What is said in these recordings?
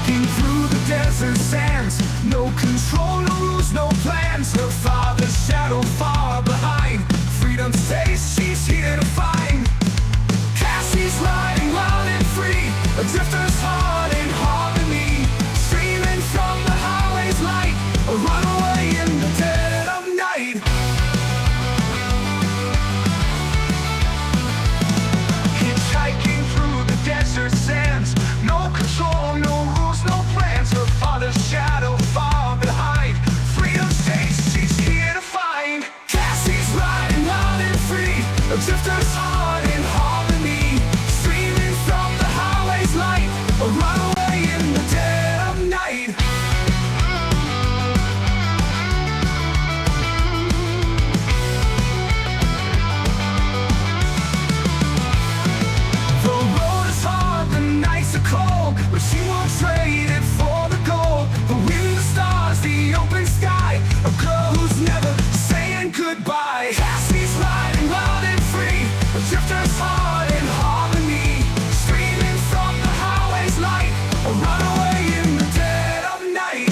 Hitchhiking through the desert sands, no control, no rules, no plans. Her father's shadow far behind, freedom's taste she's here to find. Cassie's riding wild and free, a drifter's heart in harmony, streaming from the highway's light, a runaway in the dead of night. Hitchhiking through the desert sands, no control, no rules, no plans. Her father's shadow far behind, freedom's taste she's here to find. Cassie's riding wild and free, a drifter's heart in harmony, streaming from the highway's light, a runaway in the dead of night. The road is hard, the nights are cold, but she won't trade it for the gold. The wind, the stars, the open sky, a girl who's never saying goodbye. Cassie's riding wild and free, a drifter's heart in harmony, streaming from the highway's light, a runaway in the dead of night.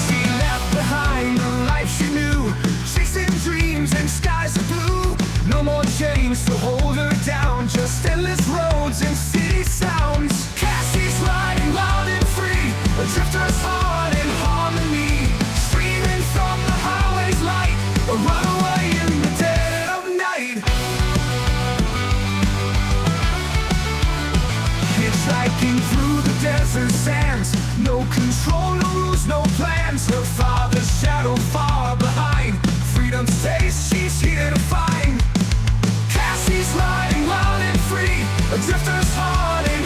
She left behind the life she knew, chasing dreams and skies of blue. No more chains to hold her down, just endless roads and city sounds. Cassie's riding loud and free, a drifter's heart in harmony, streaming from the highway's light, a runaway in the dead of night. Hitchhiking through the desert sands, no control, no rules, no plans. Her father's shadow far behind, freedom's taste she's here to find. Cassie's riding wild and free, a drifter's heart in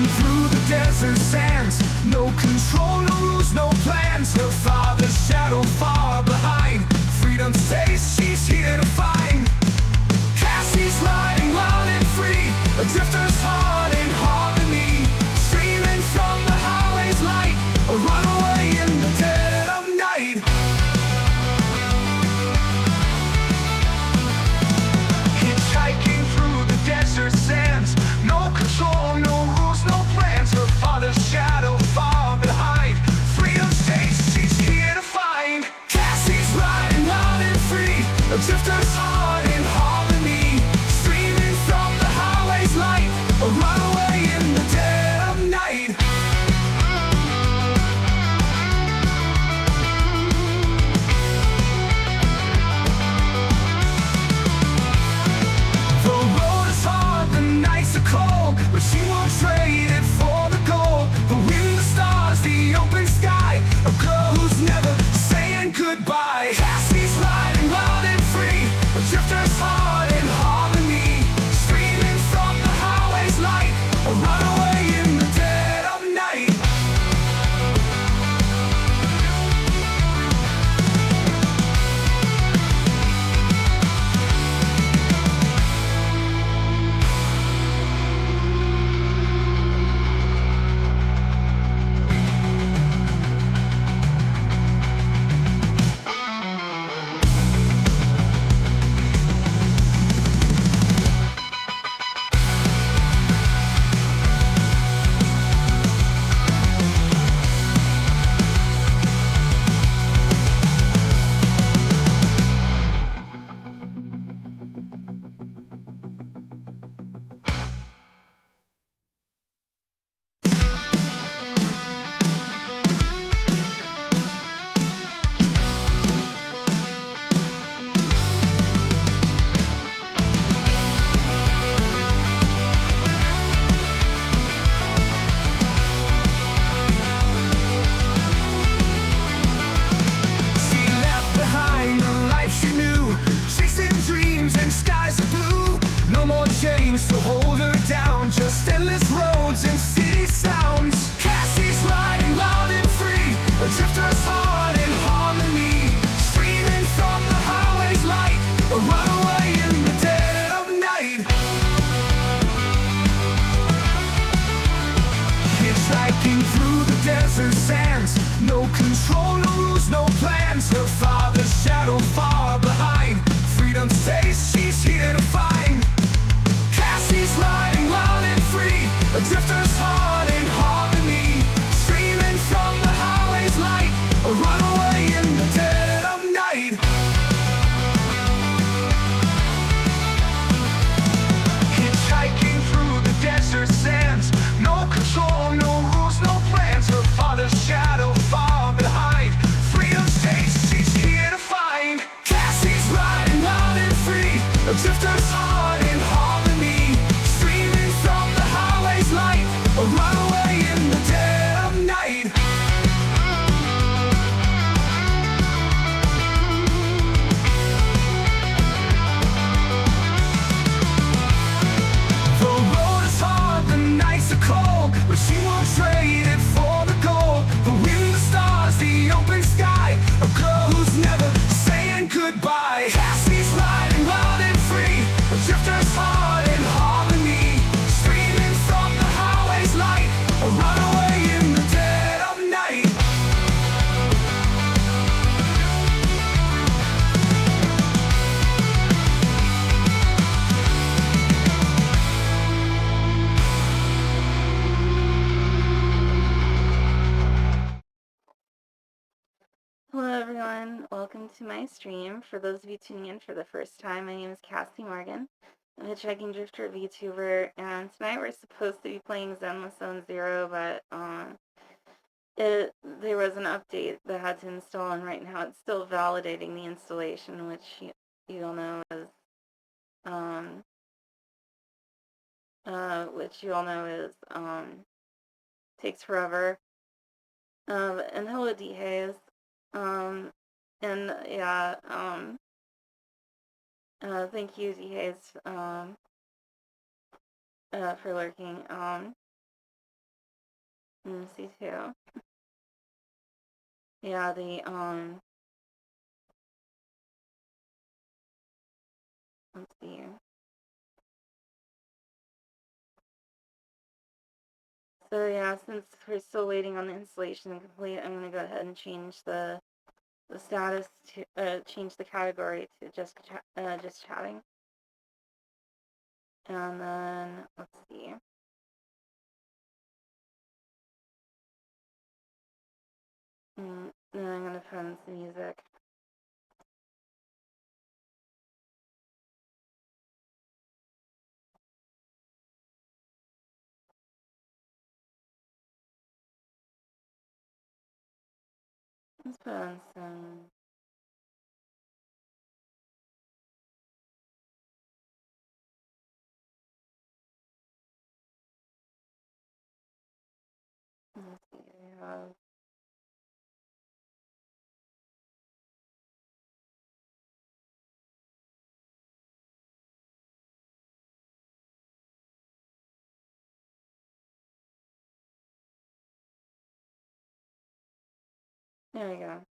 Hitchhiking through the desert sands, no control, no rules, no plans. Her father's shadow far behind, freedom's taste she's here to find. Cassie's riding wild and free, a drifter's heart in harmony, streaming from the highway's light, a runaway in the dead of night. Hitchhiking through the desert sands, no control, no rules, no plans. Her father's shadow far behind, freedom's taste she's here to find. Cassie's riding wild and free, a drifter's heart in harmony, streaming from the highway's light, a runaway in the dead of night. The road is hard, the nights are cold, but she won't trade it for the gold. The wind, the stars, the open sky, a girl who's never saying goodbye. Cassie's riding wild and free, a drifter's heart in harmony, streaming from the highway's light, a runaway in the dead of night. She left behind the life she knew, chasing dreams and skies of blue. No more chains to hold her down, just endless roads and city sounds. Cassie's riding loud and free, a drifter's heart in harmony, streaming from the highway's light, a runaway in the dead of night. Hitchhiking through the desert sands, no control, no rules, no plans. Her father's shadow far behind, freedom's taste she's here to find. Cassie's riding wild and free, a drifter's heart in harmony, streaming from the highway's light, a runaway in the dead of night. Hitchhiking through the desert sands, no control, no rules, no plans. Her father's shadow far behind, freedom's taste she's here to find. Cassie's riding wild and free, a drifter's heart in harmony, streaming from the highway's light, a runaway in the dead of night. The road is hard, the nights are cold, but she won't trade it for the gold. The wind, the stars, the open sky, a girl who's never saying goodbye. Cassie's riding wild and free, a drifter's heart in harmony, streaming from the highway's light, a runaway in the dead of night. Hello everyone, welcome to my stream. For those of you tuning in for the first time, my name is Cassie Morgan. I'm a Hitchhiking Drifter VTuber, and tonight we're supposed to be playing Zenless Zone Zero, but there was an update that had to install, and right now it's still validating the installation, which you all know is takes forever. And hello D-Haze. And yeah, thank you D-Haze for lurking. See too. Yeah, let's see. So yeah, since we're still waiting on the installation to complete, I'm gonna go ahead and change the status to change the category to just chatting, and then let's see. Then I'm gonna put in some music. Let's put on some. Let's see. There we go.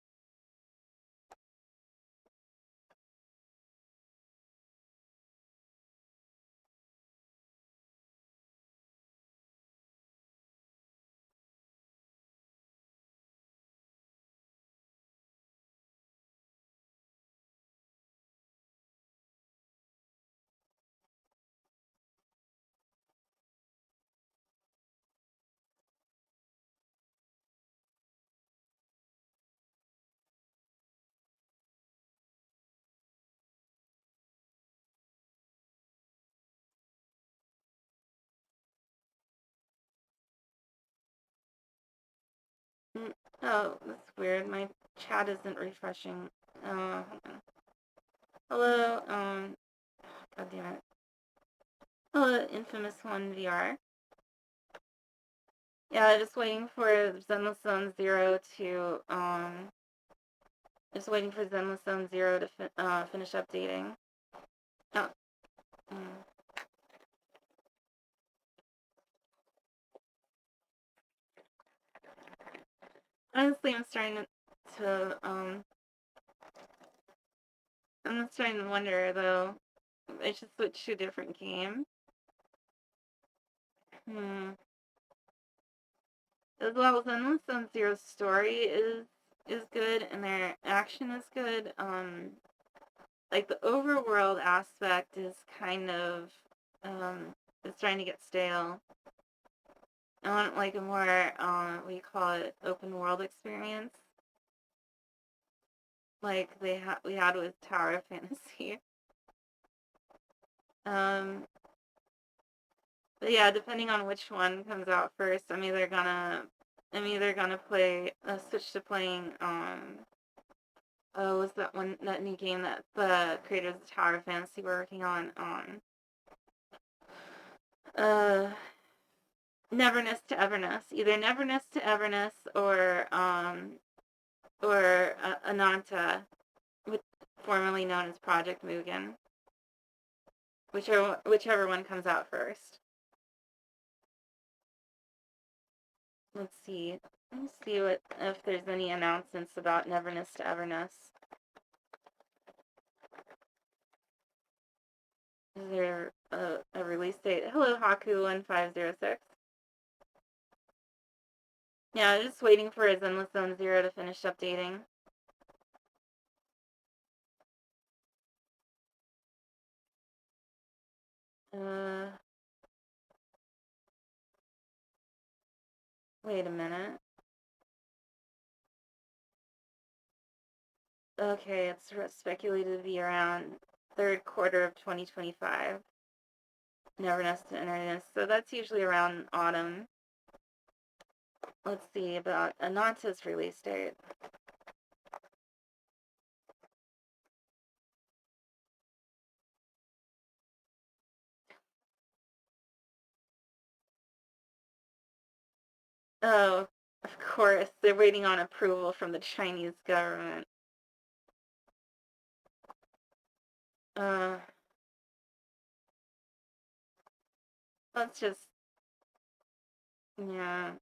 Oh, that's weird. My chat isn't refreshing. Hold on. Hello. God damn it. Hello, Infamous One VR. Yeah, just waiting for Zenless Zone Zero to just waiting for Zenless Zone Zero to finish updating. Oh. Mm. Honestly, I'm starting to wonder though. I should switch to a different game. Hmm. As well as Zenless Zone Zero's story is good and their action is good. Like the overworld aspect is kind of it's starting to get stale. I want like a more what do you call it, open world experience like we had with Tower of Fantasy. Um, but yeah, depending on which one comes out first, I'm either gonna play switch to playing oh, was that new game that the creators of Tower of Fantasy were working on uh Neverness to Everness, either Neverness to Everness or Ananta, formerly known as Project Mugen, whichever one comes out first. Let's see. Let's see what if there's any announcements about Neverness to Everness. Is there a release date? Hello, Haku1506. Yeah, just waiting for Zenless Zone Zero to finish updating. Uh, Wait a minute. Okay, it's speculated to be around third quarter of 2025. Neverness to Everness. So that's usually around autumn. Let's see about Ananta's release date. Oh, of course, they're waiting on approval from the Chinese government. Uh, let's just, yeah.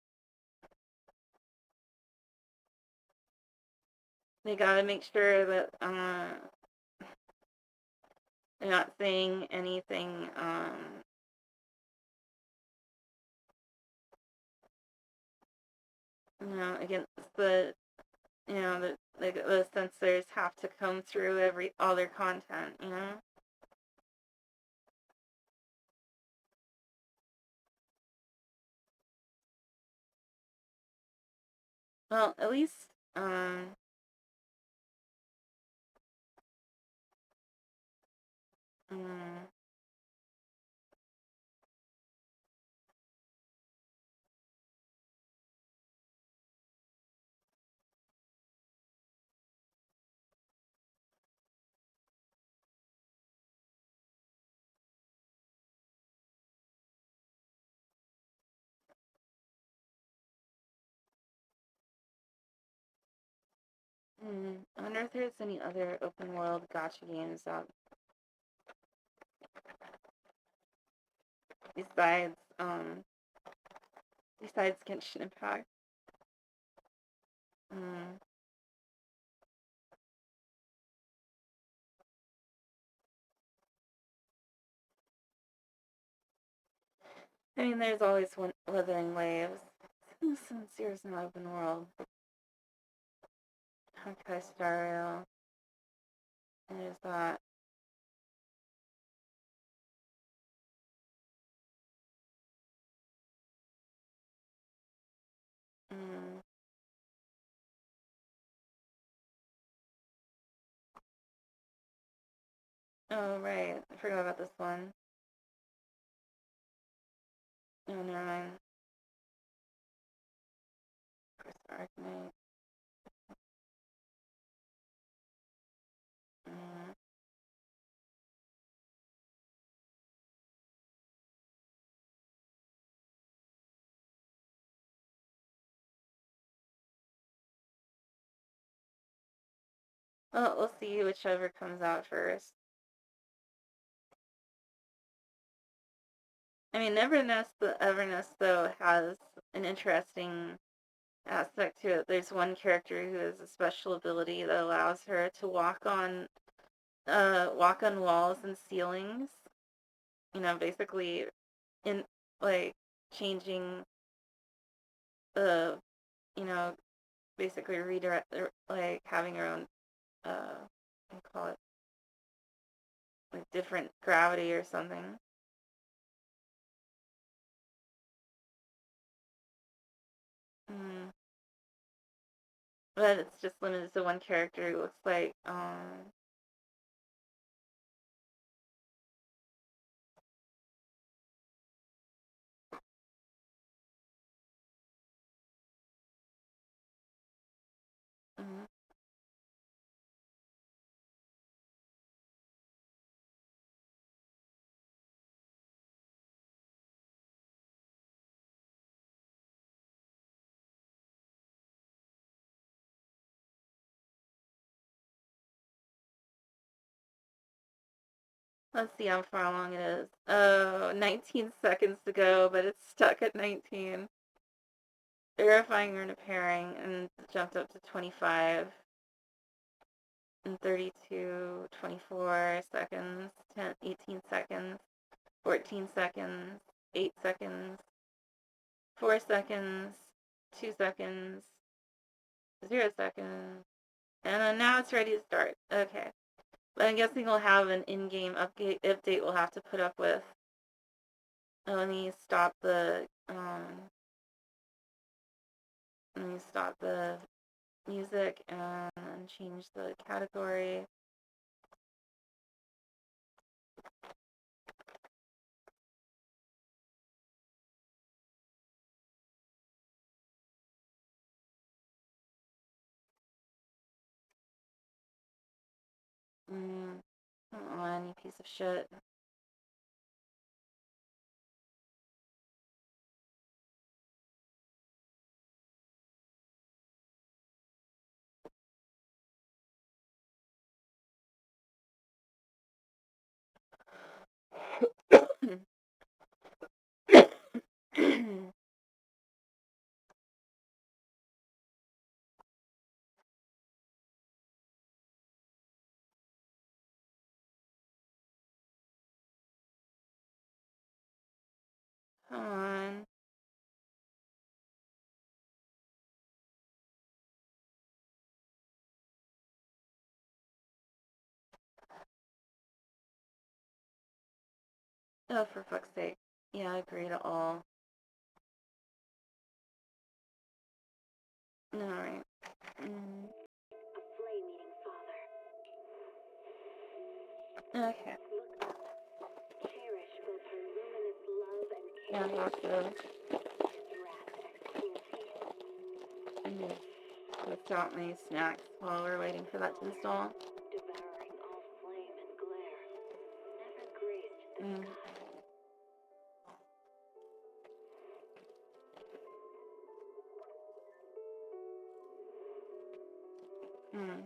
they gotta make sure that they're not saying anything against the the censors have to comb through all their content. Well, at least mm, I wonder if there's any other open world gacha games out besides besides Genshin Impact. Mm. I mean, there's always one Wuthering Waves. Since Zero's an open world, Honkai Star Rail. There's that. Mm. Oh right, I forgot about this one. Oh, never mind. First Arcanite. Mm. Well, we'll see whichever comes out first. I mean, Everness though has an interesting aspect to it. There's one character who has a special ability that allows her to walk on walls and ceilings. Basically in like changing the you know basically redirect like having her own what do you call it, like different gravity or something. Mm. But it's just limited to one character. It looks like mm. Let's see how far along it is. Oh, 19 seconds to go, but it's stuck at 19. Verifying and repairing, and jumped up to 25 and 32, 24 seconds, 10, 18 seconds, 14 seconds, 8 seconds, 4 seconds, 2 seconds, 0 seconds, and then now it's ready to start. Okay. But I'm guessing we'll have an in-game update we'll have to put up with. Let me stop the music and change the category. Come on, you piece of shit. Oh, for fuck's sake. Yeah, I agree to all. Alright. Okay. Yeah, also. List out my snacks while we're waiting for that to install. Mm. Mm.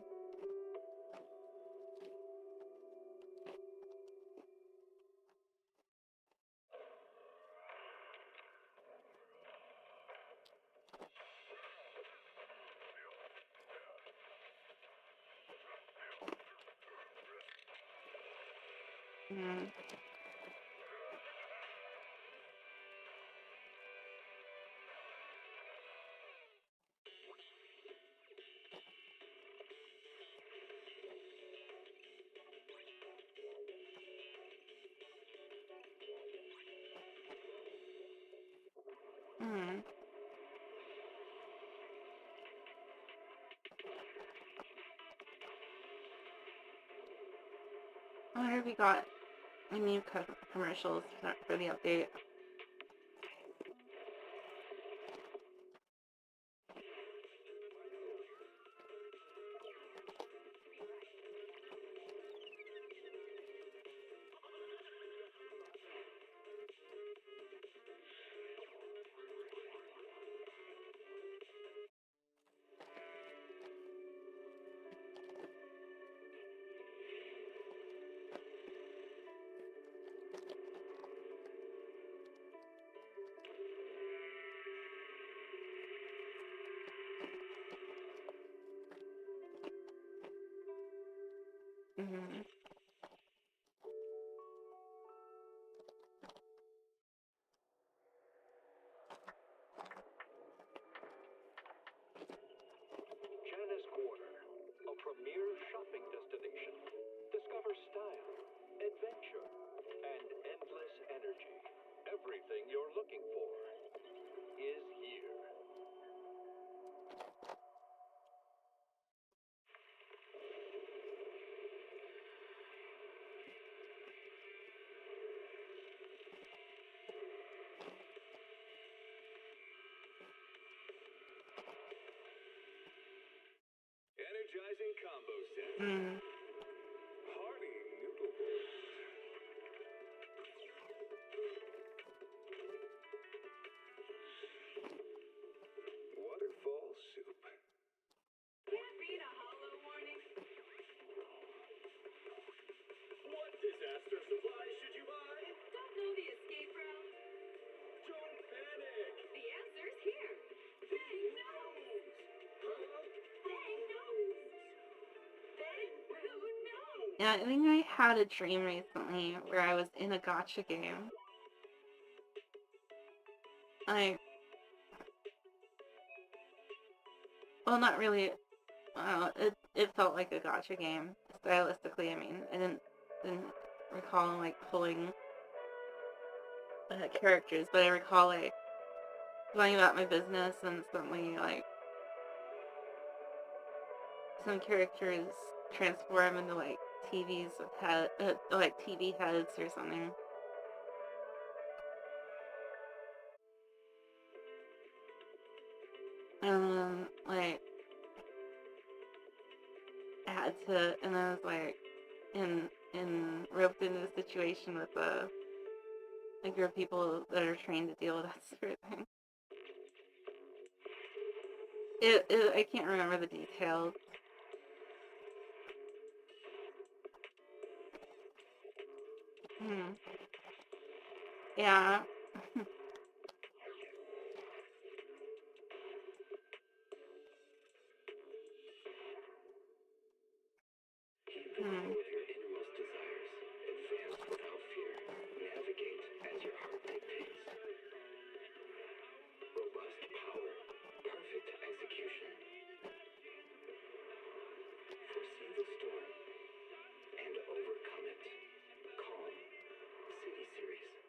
Mm. Mm. I wonder if we got any commercials for the update. Mm-hmm. Janice Quarter, a premier shopping destination. Discover style, adventure, and endless energy. Everything you're looking for is here. Energizing combo set. Mm. Hearty noodle bowls. Waterfall soup. Can't read a hollow warning. What disaster supplies should you buy? Don't know the escape route. Don't panic. The answer's here. Bang nose. Bang nose. Bang who knows? Yeah, I think I had a dream recently where I was in a gacha game. Well, not really. It felt like a gacha game stylistically. I mean, I didn't recall like pulling characters, but I recall like going about my business and suddenly like some characters transform into like TVs with like TV heads or something. Like I had to, and I was like in roped into a situation with a group of people that are trained to deal with that sort of thing. I can't remember the details. Hmm. Yeah. Hmm. With your innermost desires, advance without fear, navigate as your heart dictates. Robust power, perfect execution. Foresee the storm and overcome it. Calm City Series.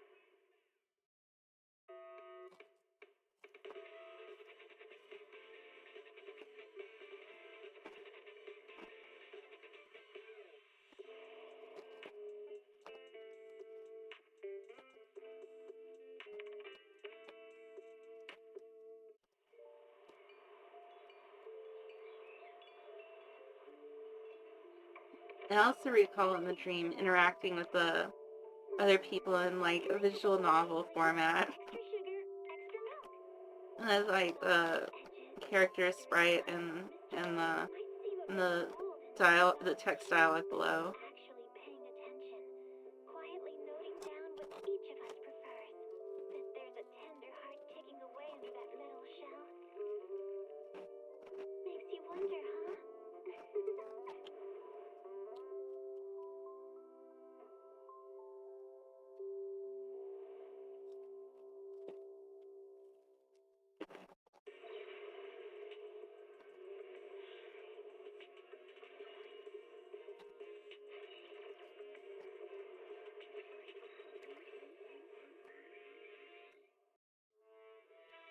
I also recall in the dream interacting with the other people in like a visual novel format. Extra sugar, extra milk. And as like the character sprite and the Might seem a and bit the cold the text dialogue below. actually paying attention, quietly noting down what each of us prefers. That there's a tender heart ticking away in that little shell. Makes you wonder, huh?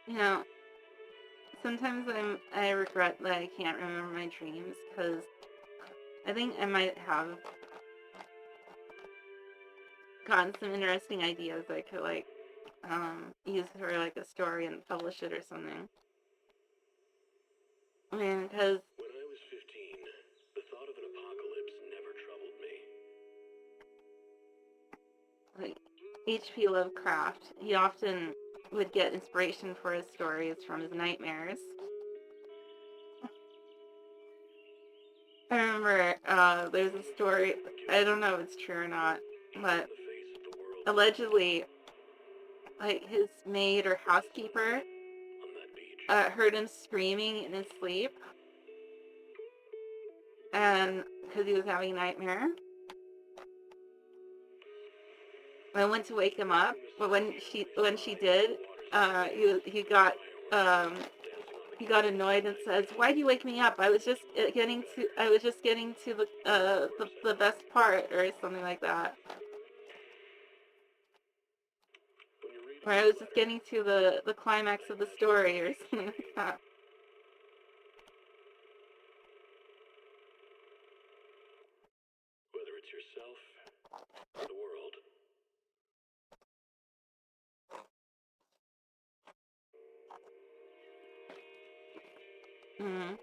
You know, sometimes I regret that I can't remember my dreams because I think I might have gotten some interesting ideas I could like use for like a story and publish it or something. I mean, because When I was 15, the thought of an apocalypse never troubled me. like H.P. Lovecraft, he often would get inspiration for his stories from his nightmares. I remember there's a story, I don't know if it's true or not, but The face of the world allegedly, like his maid or housekeeper on that beach. heard him screaming in his sleep, and because he was having a nightmare, I went to wake him up, but when she did, he got um, he got annoyed and says, "Why do you wake me up? I was just getting to the best part," or something like that. When you're reading Or I was just getting to the climax of the story, or something like that. whether it's yourself or the world, Mm.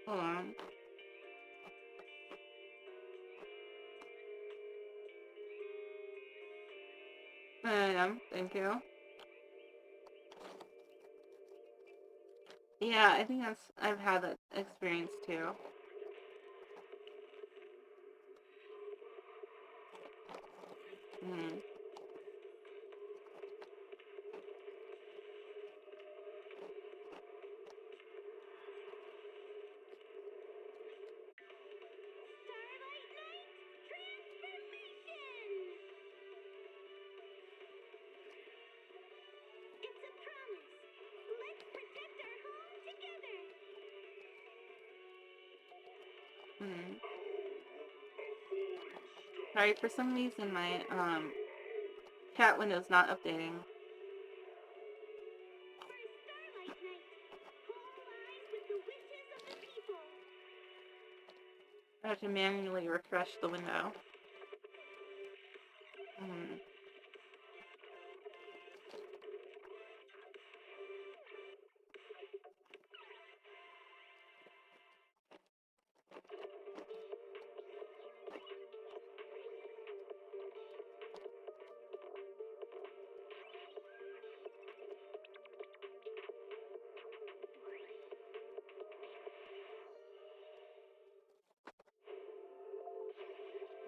Hold on. I am. Thank you. Yeah, I think I've had that experience too. Mm. Starlight Night Transformation! It's a promise. Let's protect our home together. Mm. Sorry, for some reason my chat window's not updating. For Starlight Night, all eyes with the wishes of the people. I have to manually refresh the window. Mm.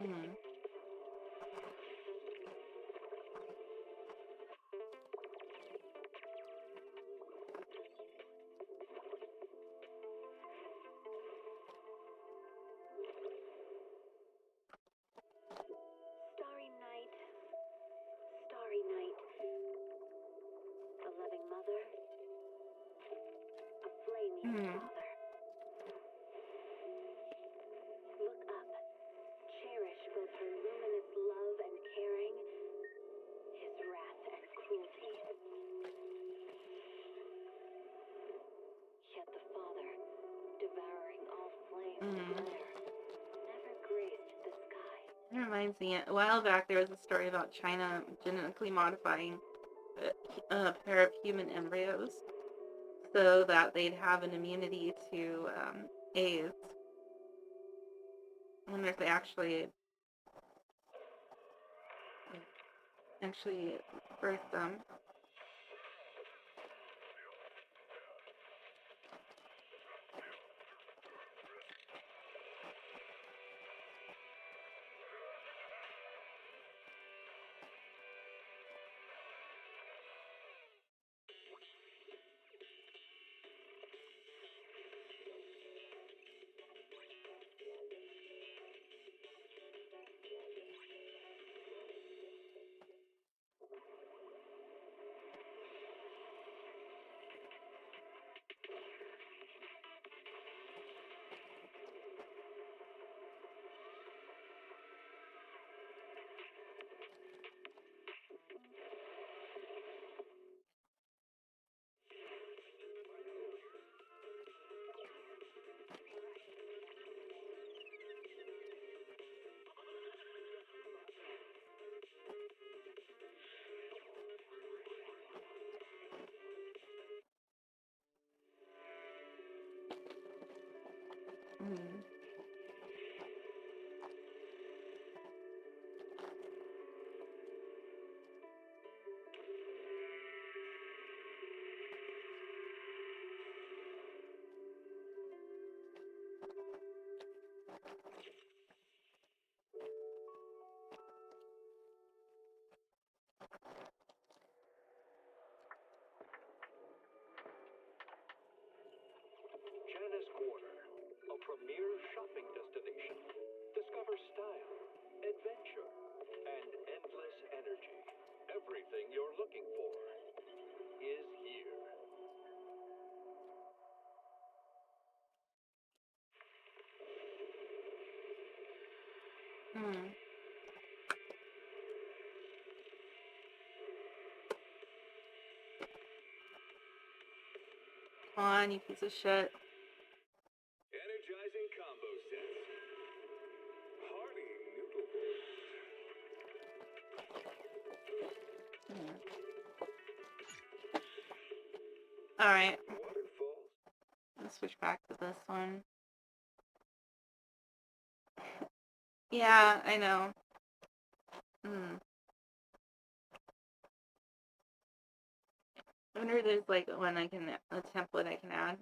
Mm. Starry night, starry night. A loving mother, a flaming Mm. father. Look up, cherish both her luminous love and caring, his wrath and cruelty. Yet the father, devouring all flame and Mm. glare, never graced the sky. It reminds me, a while back there was a story about China genetically modifying a pair of human embryos so that they'd have an immunity to AIDS. I wonder if they actually birthed them. Mm. Janice Quarter, a premier shopping destination. Discover style, adventure, and endless energy. Everything you're looking for is here. Mm. Come on, you piece of shit. Energizing combo sets. Hearty noodle bowls. Alright, Waterfalls. let's switch back to this one. Yeah, I know. Hmm. I wonder if there's like a template I can add.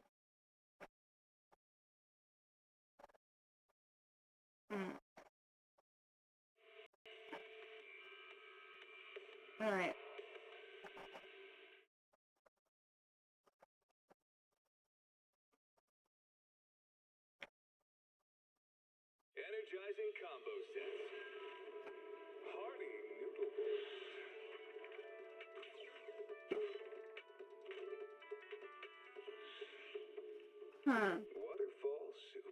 Hmm. Alright. Energizing combo sets. Hearty noodle bowls. Waterfall soup.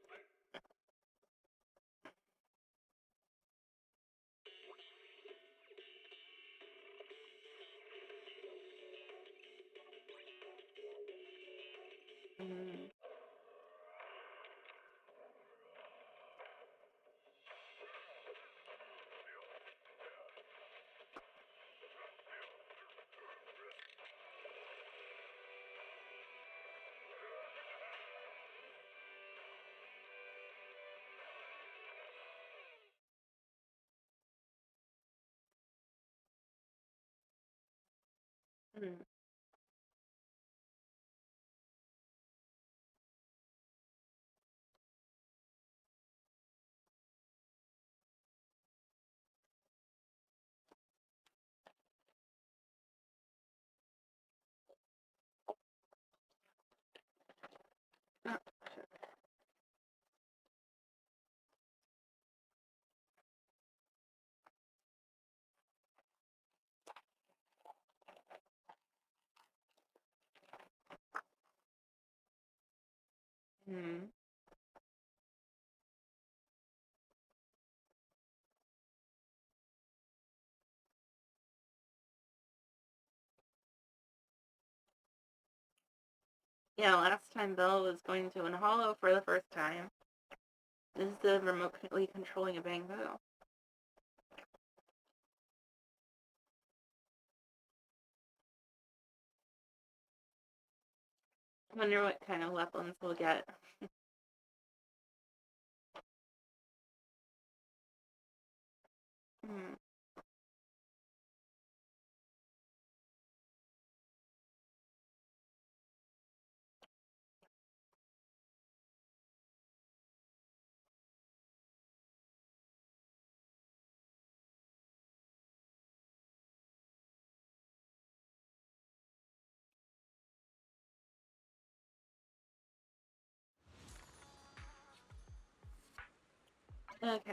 Mm. Mm. Oh, shit. Mm. Yeah, last time Belle was going to Unhollow for the first time. This is the remotely controlling a bamboo. Wonder what kind of weapons we'll get. Hmm. Okay.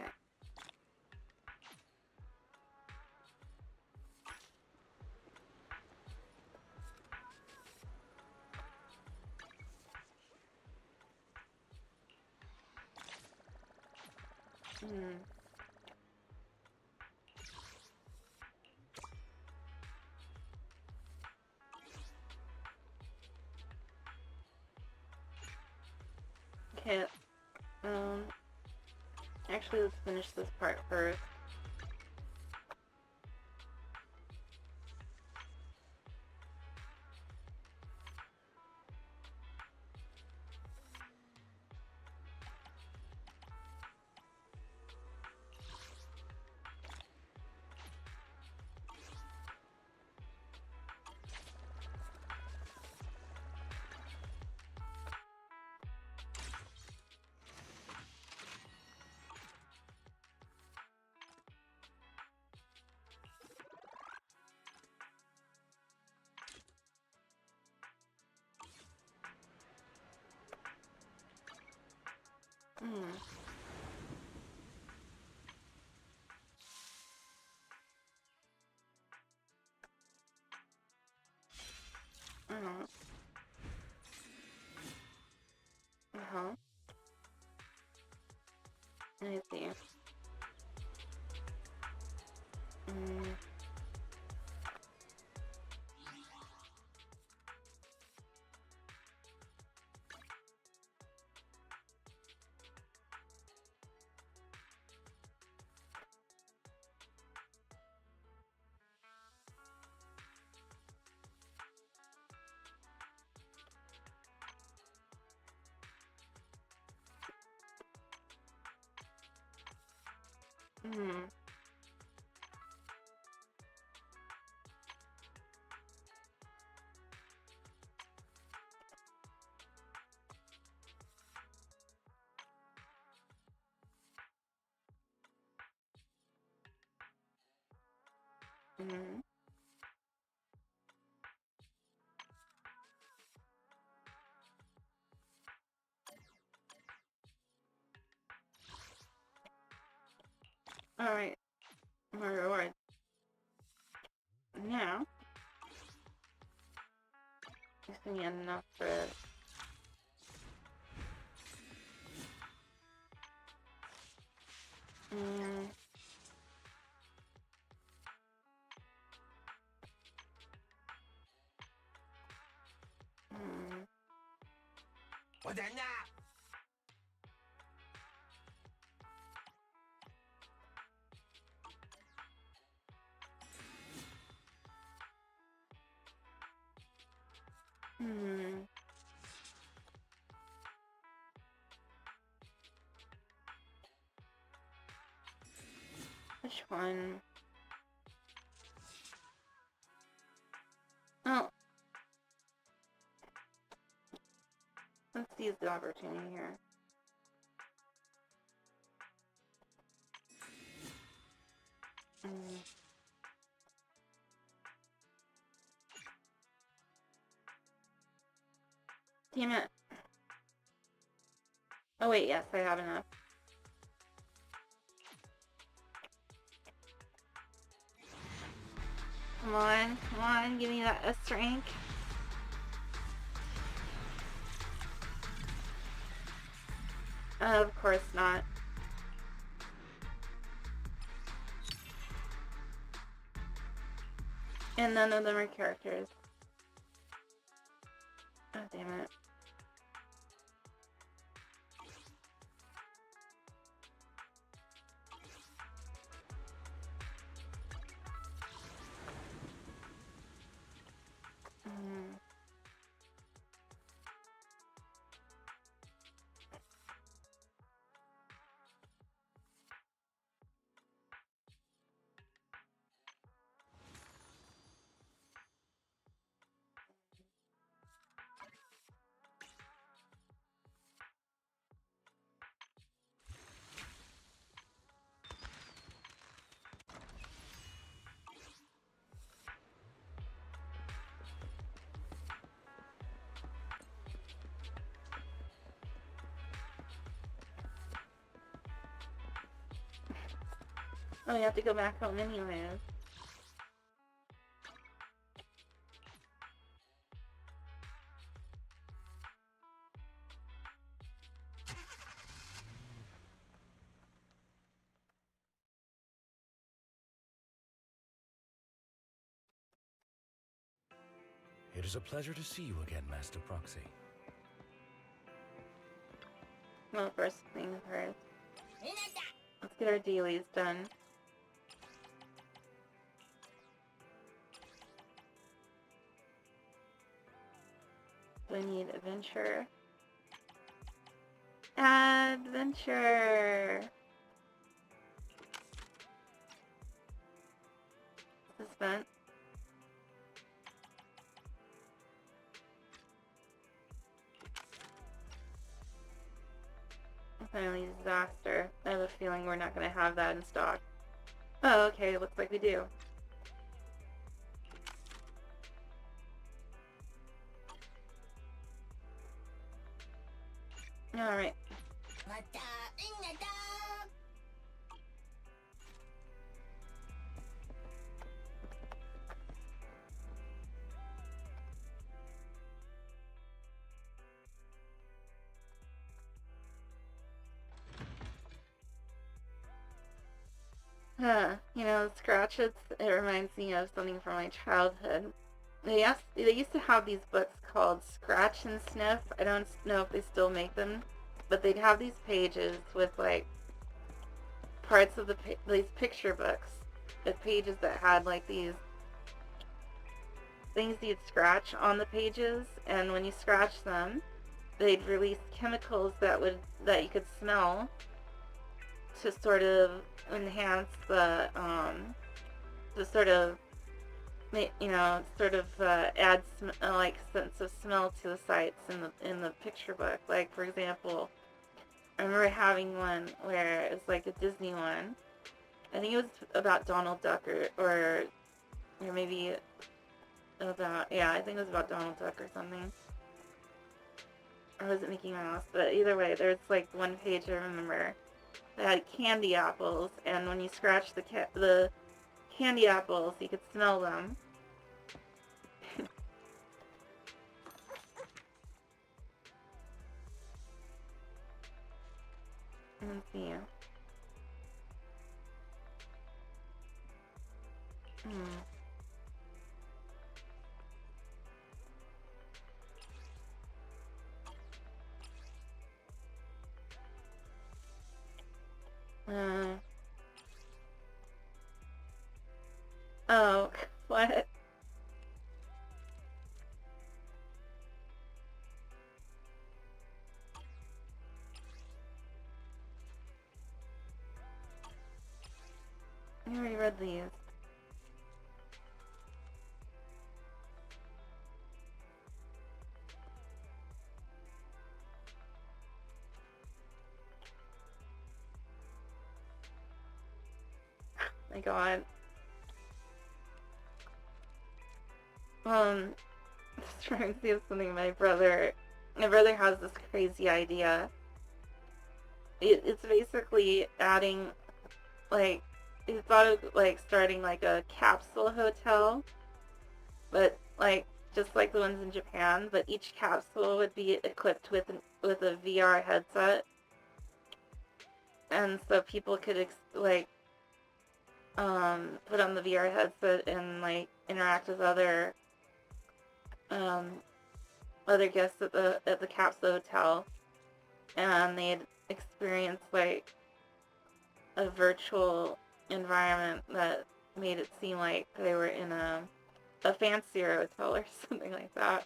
Hmm. Okay. Actually, let's finish this part first. Hmm. Uh-huh. Uh-huh. I see. Mm. Hmm. Hmm. Alright. My reward. Now, just gonna get enough for it. Mm. Mm. Hmm. Which one? Oh, let's use the opportunity here. Mm. Damn it. Oh wait, yes, I have enough. Come on, give me that S rank. Of course not. And none of them are characters. Oh, damn it. Mm. Oh, you have to go back home anyways. It is a pleasure to see you again, Master Proxy. Well, first things first. Let's get our dailies done. Do I need adventure? Adventure! Suspense. Finally, disaster. I have a feeling we're not going to have that in stock. Oh, okay, looks like we do. Alright. You know, scratches, it reminds me of something from my childhood. They used to have these books called Scratch and Sniff. I don't know if they still make them, but they'd have these pages with like parts of these picture books, with pages that had like these things you'd scratch on the pages, and when you scratch them, they'd release chemicals that you could smell to sort of enhance the to sort of add like sense of smell to the sights in the picture book. Like for example, I remember having one where it was like a Disney one. I think it was about Donald Duck or maybe about, yeah, I think it was about Donald Duck or something. Or was it Mickey Mouse? But either way, there's like one page I remember that had candy apples, and when you scratch the candy apples, you could smell them. Let's see. Oh, what? I already read these. My God. Just trying to see if something my brother has this crazy idea. It's basically adding, like, he thought of, like, starting, like, a capsule hotel, but, like, just like the ones in Japan, but each capsule would be equipped with a VR headset, and so people could, put on the VR headset and, like, interact with other guests at the capsule hotel, and they'd experience like a virtual environment that made it seem like they were in a fancier hotel or something like that.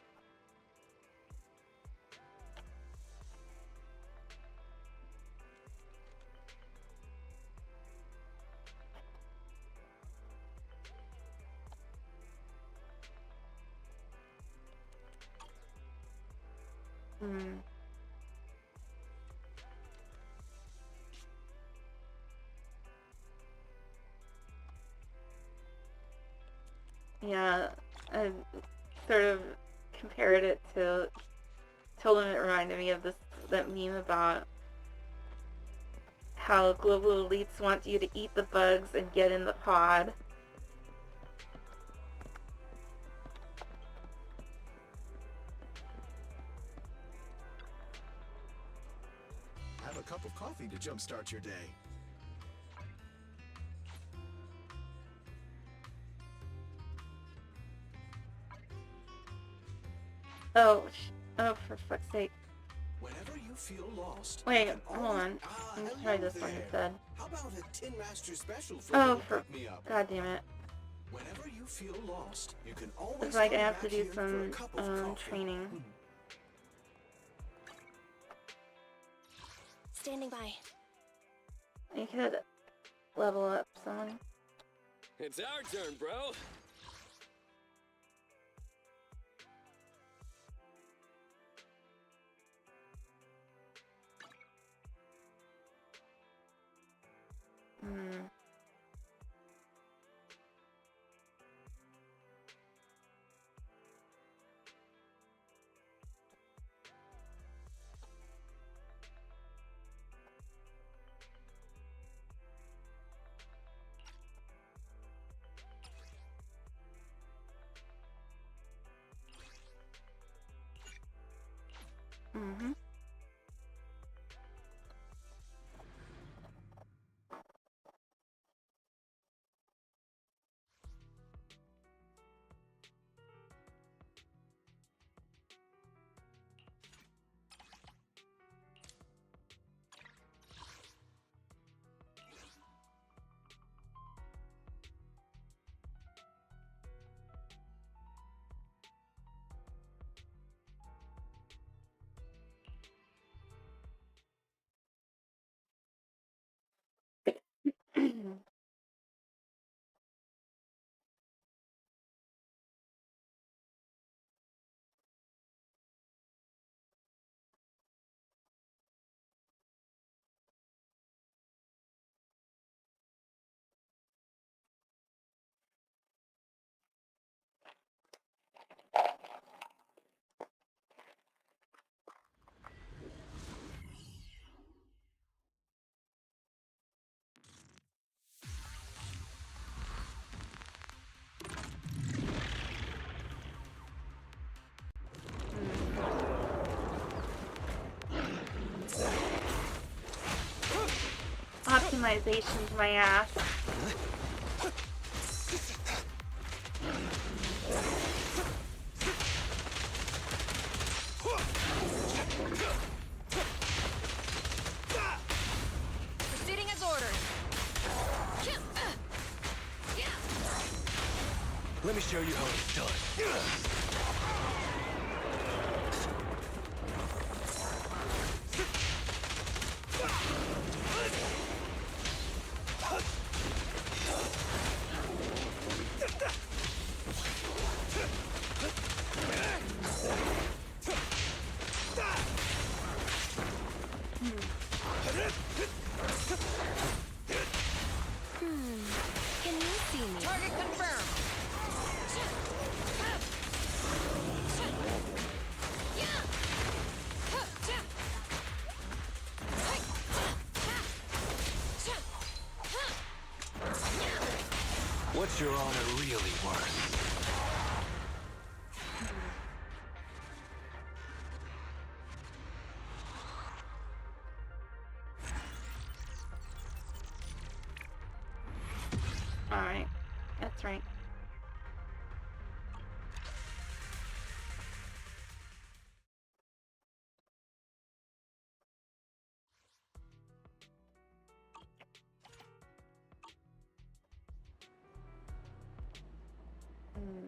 Yeah, I sort of compared it to, told him it reminded me of that meme about how global elites want you to eat the bugs and get in the pod. Have a cup of coffee to jumpstart your day. Oh, oh, for fuck's sake. Whenever you feel lost. Wait, you can hold always- on. Let me try hello this one there. instead. How about a Tin Master special for Oh, you to for pick me up? god damn it. Whenever you feel lost, you can always It's like I come have to back do here for a some cup of coffee. training. Standing by. You could level up someone. It's our turn, bro. Hmm. Mm-hmm. Optimization to my ass. Proceeding as ordered. Let me show you how it's done. Can you see me? Target confirmed. What's your honor really worth? Alright. That's right. Hmm.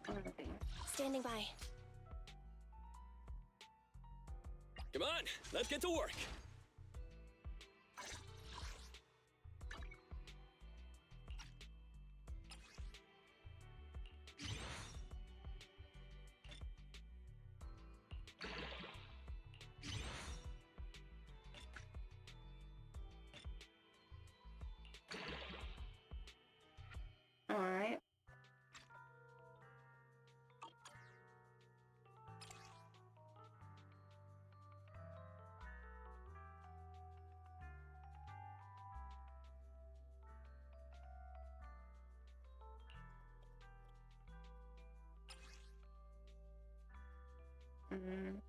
Okay. Standing by. Come on, let's get to work. Alright. Mm.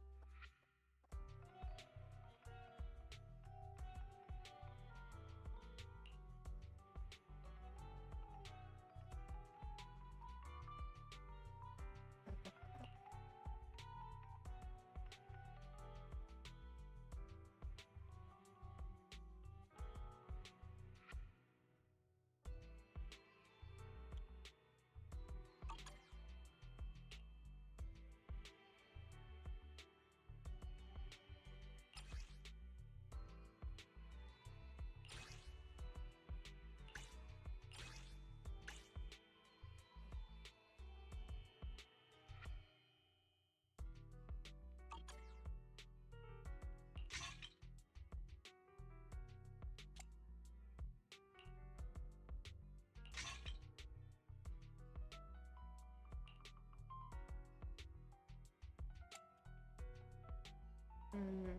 Mm.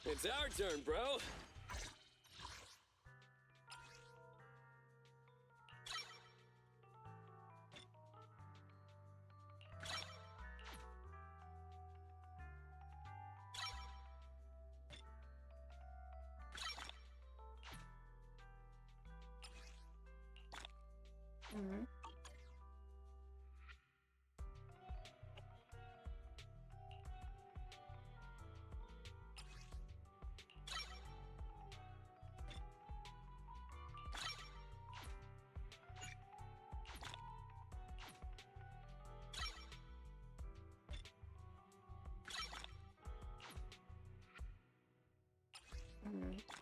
It's our turn, bro. Mm. Mm.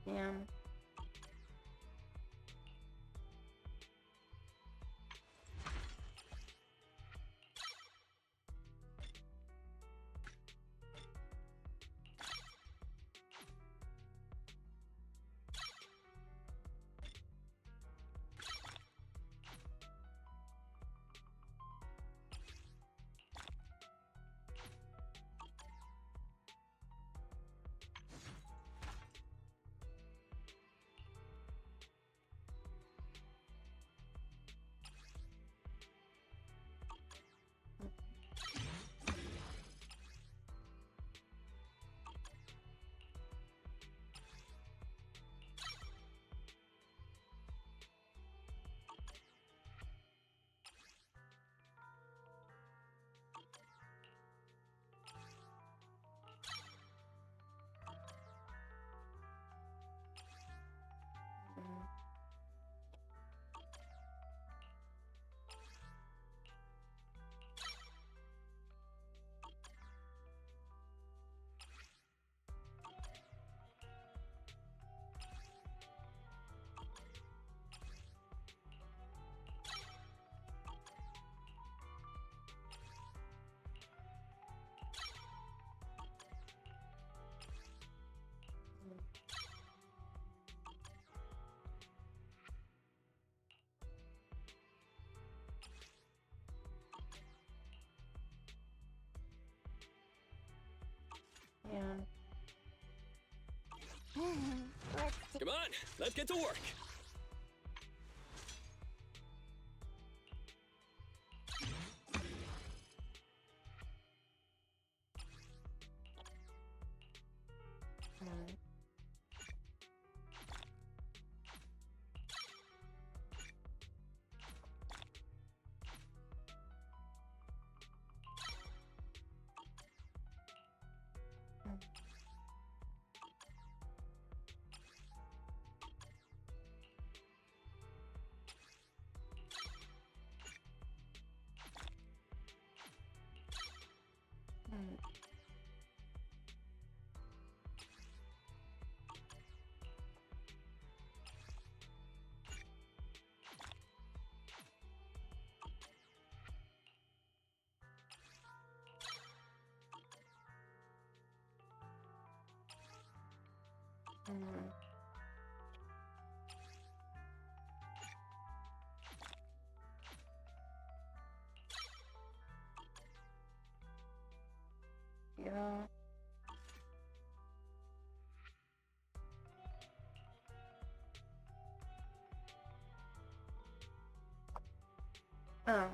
Yeah. Mm. Yeah. Come on, let's get to work. Mm. Mm. Mm. Yeah. Oh.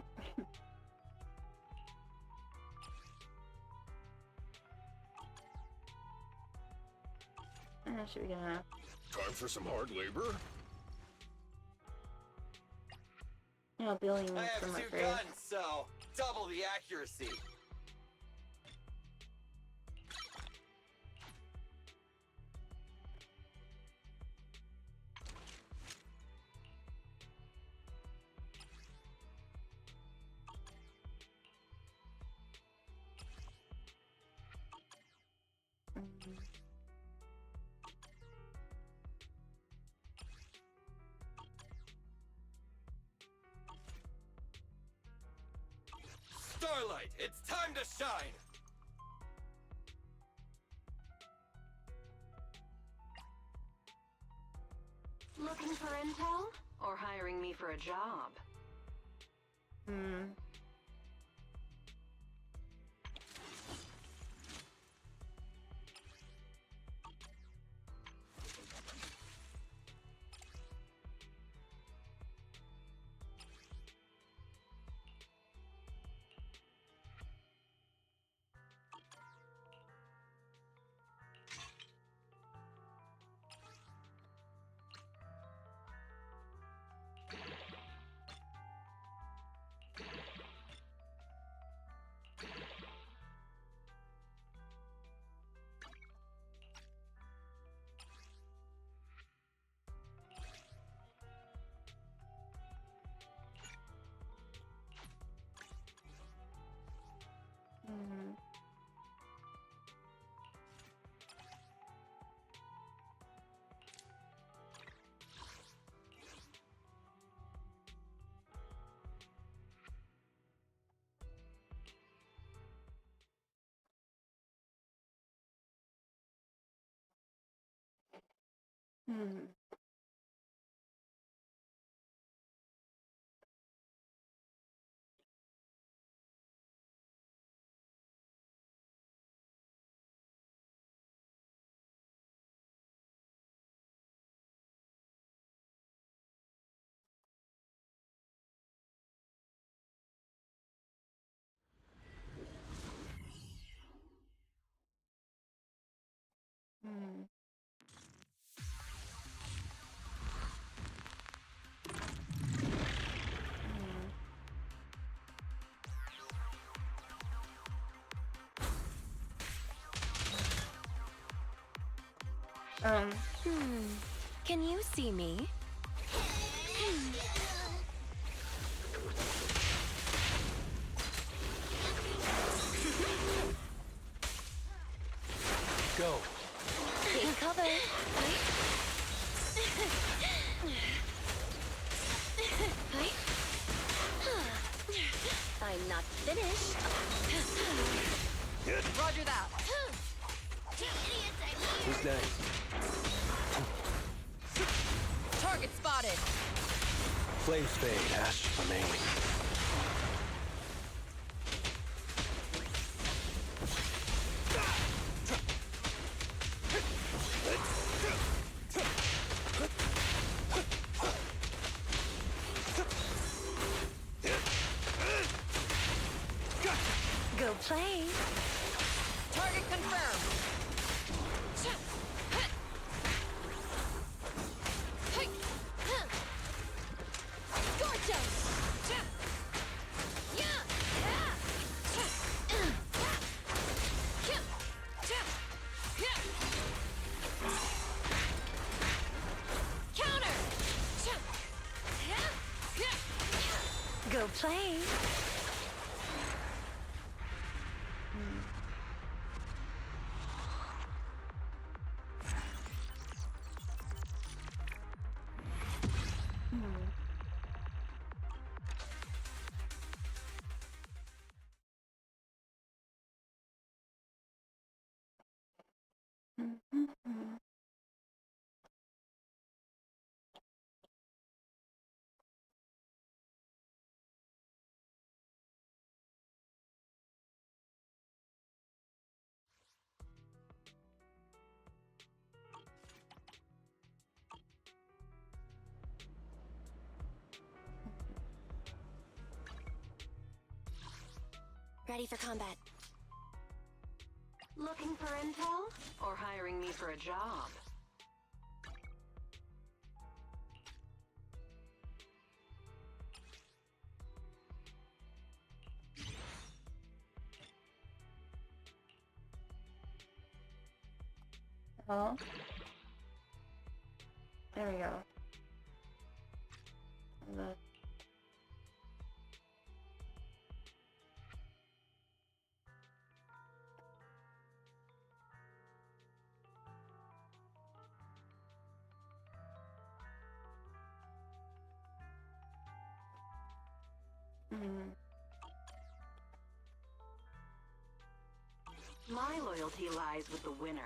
That should be good enough. Time for some hard labor? No, Billy I needs have some 2 at first. guns, so double the accuracy. Mhm. Starlight, it's time to shine! Looking for intel? Or hiring me for a job? Hmm. Mhm. Hmm. Hmm. Hmm. Can you see me? Go. Take cover. I'm not finished. Roger that! Who's next? Target spotted. Flames fade, ash remain. Go play. Target confirmed. Scorch 'em. Counter. Go play. Ready for combat. Looking for intel? Or hiring me for a job? Oh. There we go. The- Mm. My loyalty lies with the winner.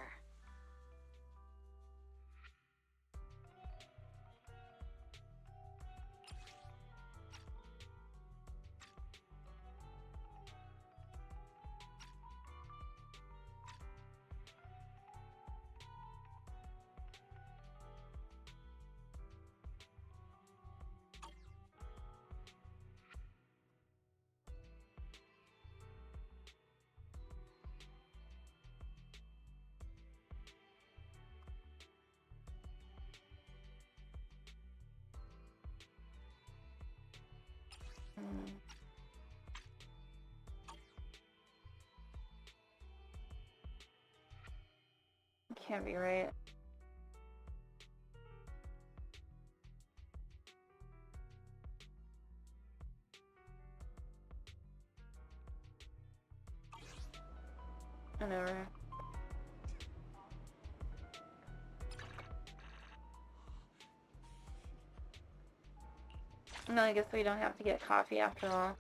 Mm. Can't be right. Whatever. No, I guess we don't have to get coffee after all.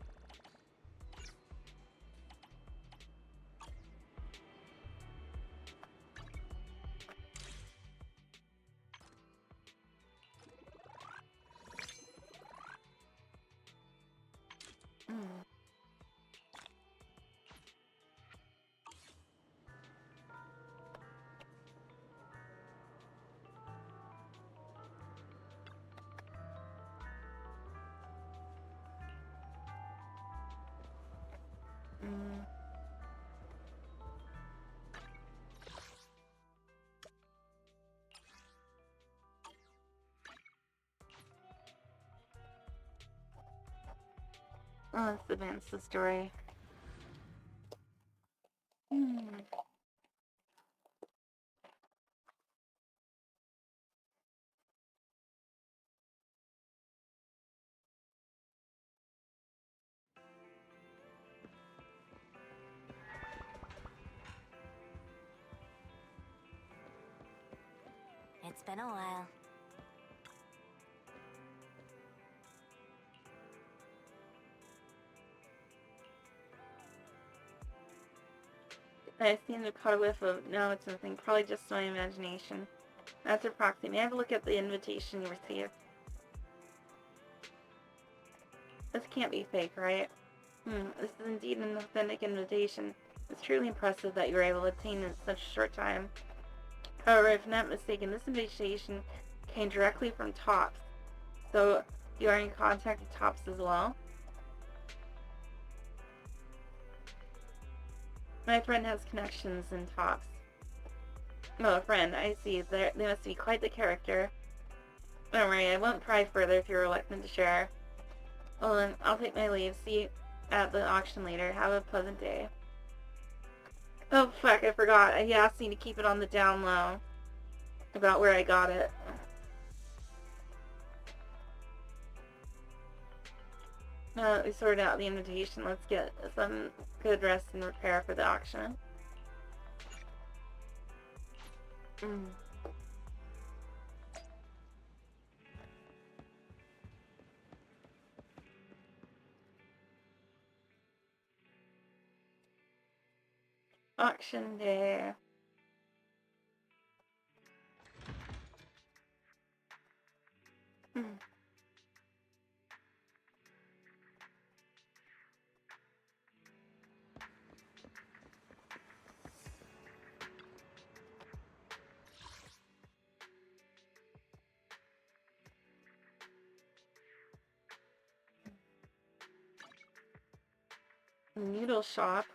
Mm. Mm. Oh, let's advance the story. Mm. It's been a while. I seem to caught a whiff of, no, it's nothing, probably just my imagination. That's a proxy. May I have a look at the invitation you received? This can't be fake, right? This is indeed an authentic invitation. It's truly impressive that you were able to obtain it in such a short time. However, if not mistaken, this invitation came directly from Tops. So, you are in contact with Tops as well? My friend has connections in Tops. Oh, a friend, I see. They must be quite the character. Don't worry, I won't pry further if you're reluctant to share. Well then, I'll take my leave. See you at the auction later. Have a pleasant day. Oh fuck, I forgot. He asked me to keep it on the down low. About where I got it. Now that we sorted out the invitation, let's get some good rest and repair for the auction. Auction day. Noodle shop.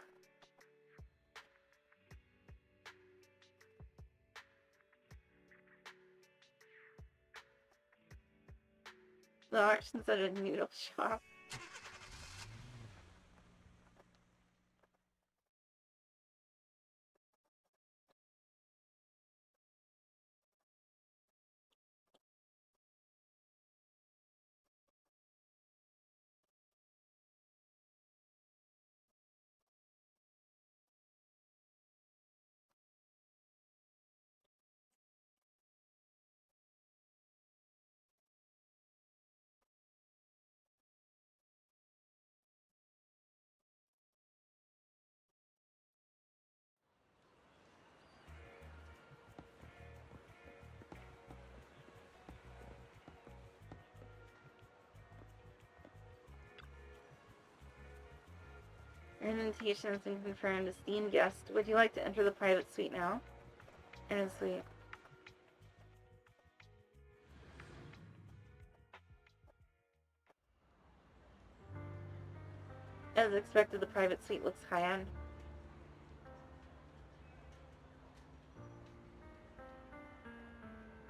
The auction's at a noodle shop. Your invitation has been confirmed. Esteemed guest, would you like to enter the private suite now? Enter the suite. As expected, the private suite looks high-end.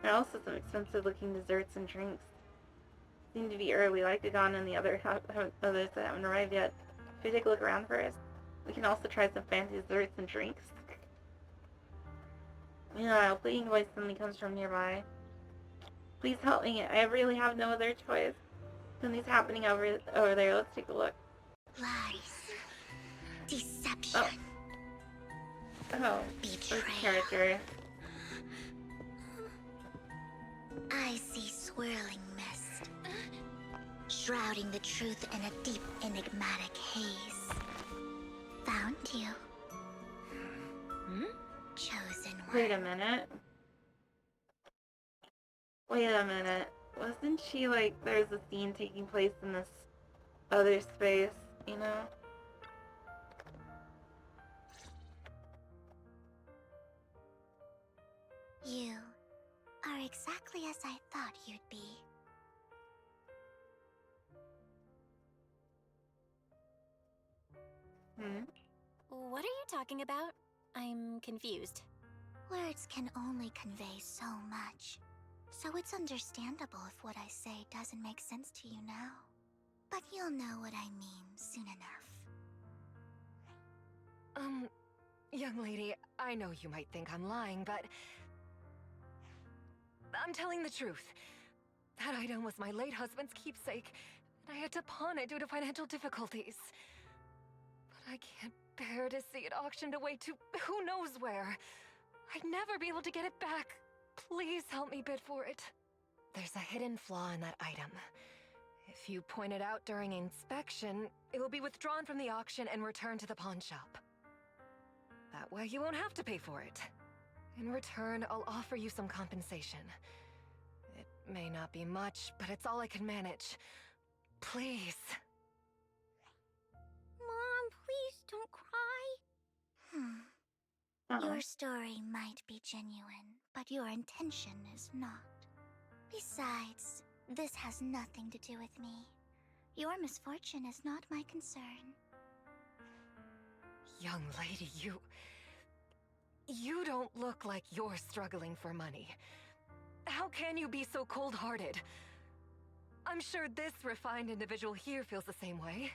There are also some expensive-looking desserts and drinks. Seem to be early, like Dagon and the others that haven't arrived yet. Should we take a look around first? We can also try some fancy desserts and drinks. Meanwhile, pleading voice suddenly comes from nearby. Please help me. I really have no other choice. Something's happening over there. Let's take a look. Lies. Deception. Oh, Betrayal. this character. I see swirling mist, shrouding the truth in a deep, enigmatic haze. Found you. Chosen one. Wait a minute. Wait a minute. Wasn't she like, there's a scene taking place in this other space, you know? You are exactly as I thought you'd be. What are you talking about? I'm confused. Words can only convey so much, so it's understandable if what I say doesn't make sense to you now. But you'll know what I mean soon enough. Young lady, I know you might think I'm lying, but I'm telling the truth. That item was my late husband's keepsake, and I had to pawn it due to financial difficulties. But I can't bear to see it auctioned away to who knows where. I'd never be able to get it back. Please help me bid for it. There's a hidden flaw in that item. If you point it out during inspection, it will be withdrawn from the auction and returned to the pawn shop. That way you won't have to pay for it. In return, I'll offer you some compensation. It may not be much, but it's all I can manage. Please. Mom, please don't cry. Your story might be genuine, but your intention is not. Besides, this has nothing to do with me. Your misfortune is not my concern. Young lady, you don't look like you're struggling for money. How can you be so cold-hearted? I'm sure this refined individual here feels the same way.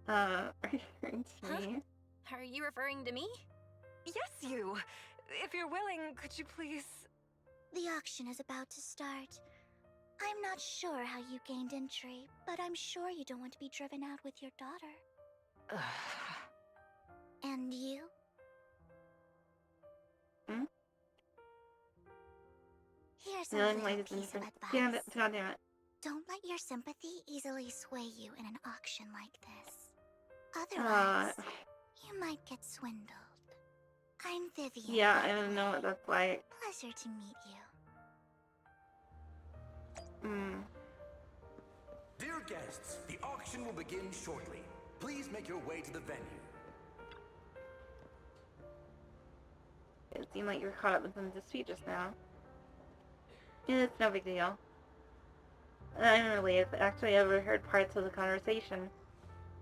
Are you referring to me? Are you referring to me? Yes, you! If you're willing, could you please... The auction is about to start. I'm not sure how you gained entry, but I'm sure you don't want to be driven out with your daughter. And you? Here's a little piece of advice. God damn it. Don't let your sympathy easily sway you in an auction like this. Otherwise, you might get swindled. I'm Vivian. Yeah, I don't know what that's like. Pleasure to meet you. Dear guests, the auction will begin shortly. Please make your way to the venue. It seemed like you were caught up in some dispute just now. It's no big deal. I'm relieved. Actually, I overheard parts of the conversation.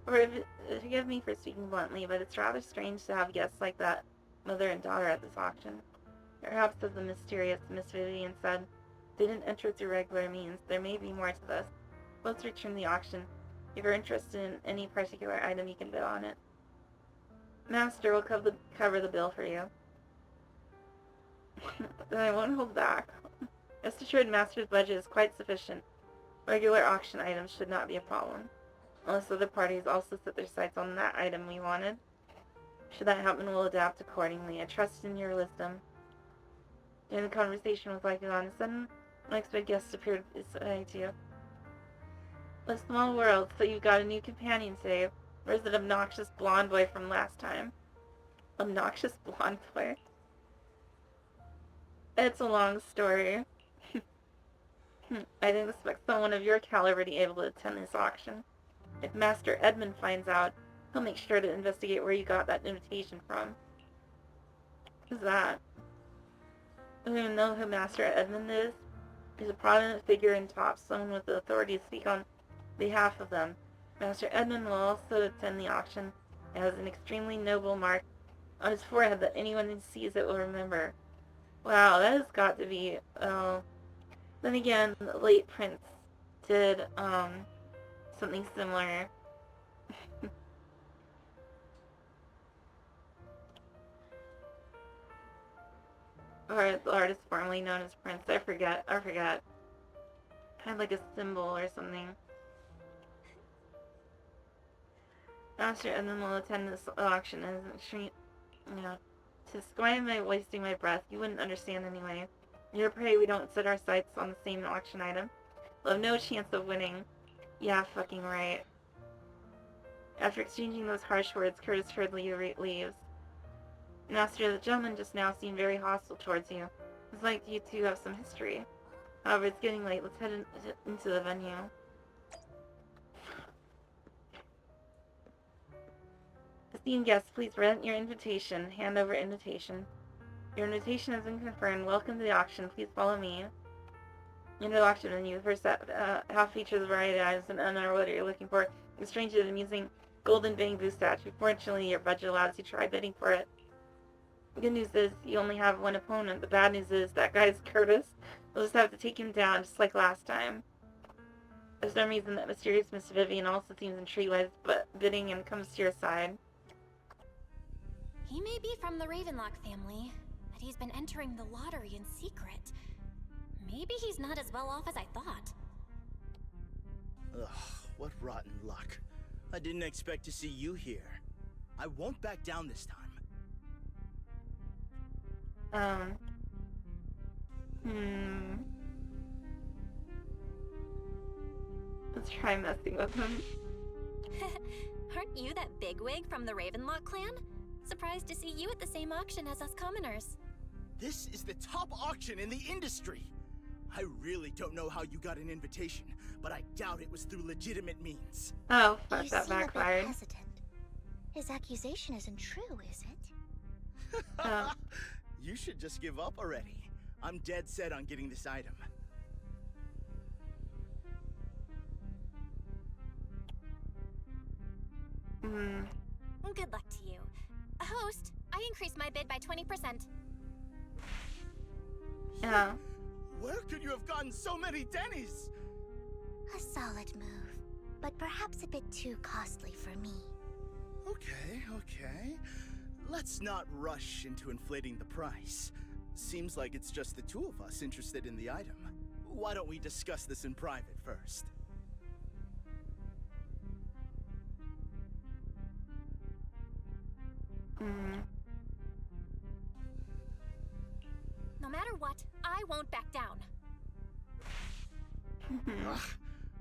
Forgive me for speaking bluntly, but it's rather strange to have guests like that, mother and daughter, at this auction. Perhaps, as the mysterious Miss Vivian said, they didn't enter through regular means. There may be more to this. Let's return the auction. If you're interested in any particular item, you can bid on it. Master will cover the bill for you. Then I won't hold back. Rest assured, Master's budget is quite sufficient. Regular auction items should not be a problem. Unless other parties also set their sights on that item we wanted. Should that happen, we'll adapt accordingly. I trust in your wisdom. During the conversation was like on a sudden, unexpected guest appeared beside you. A small world, so you've got a new companion today. Where's that obnoxious blonde boy from last time? Obnoxious blonde boy? It's a long story. I didn't expect someone of your caliber to be able to attend this auction. If Master Edmund finds out, he'll make sure to investigate where you got that invitation from. Who's that? I don't even know who Master Edmund is. He's a prominent figure in top, someone with the authority to speak on behalf of them. Master Edmund will also attend the auction. It has an extremely noble mark on his forehead that anyone who sees it will remember. Wow, that has got to be, then again, the late Prince did, something similar. Or the artist formerly known as Prince. I forget. Kind of like a symbol or something. Master Edmund will attend this auction as an extreme... Yeah. Why am I wasting my breath? You wouldn't understand anyway. You're prey we don't set our sights on the same auction item. We'll have no chance of winning. Yeah, fucking right. After exchanging those harsh words, Curtis hurriedly leaves. Master, the gentleman just now seemed very hostile towards you. It's like you two have some history. However, it's getting late. Let's head into the venue. Esteemed guests, please present your invitation. Hand over invitation. Your invitation has been confirmed. Welcome to the auction. Please follow me. Into the auction venue. The first half features a variety of items and unknown what you're looking for. A strange and amusing golden bamboo statue. Fortunately, your budget allows you to try bidding for it. The good news is you only have one opponent. The bad news is that guy's Curtis. We'll just have to take him down just like last time. There's no reason that mysterious Miss Vivian also seems intrigued by bidding and comes to your side. He may be from the Ravenlock family, but he's been entering the lottery in secret. Maybe he's not as well off as I thought. Ugh, what rotten luck. I didn't expect to see you here. I won't back down this time. Let's try messing with him. Aren't you that bigwig from the Ravenlock clan? Surprised to see you at the same auction as us commoners. This is the top auction in the industry. I really don't know how you got an invitation, but I doubt it was through legitimate means. Oh, fuck, You that seem a bit backfired. hesitant. His accusation isn't true, is it? You should just give up already. I'm dead set on getting this item. Good luck to you. Host, I increased my bid by 20%. Yeah. Where could you have gotten so many Denny's? A solid move, but perhaps a bit too costly for me. Okay. Let's not rush into inflating the price. Seems like it's just the two of us interested in the item. Why don't we discuss this in private first? No matter what, I won't back down. Ugh,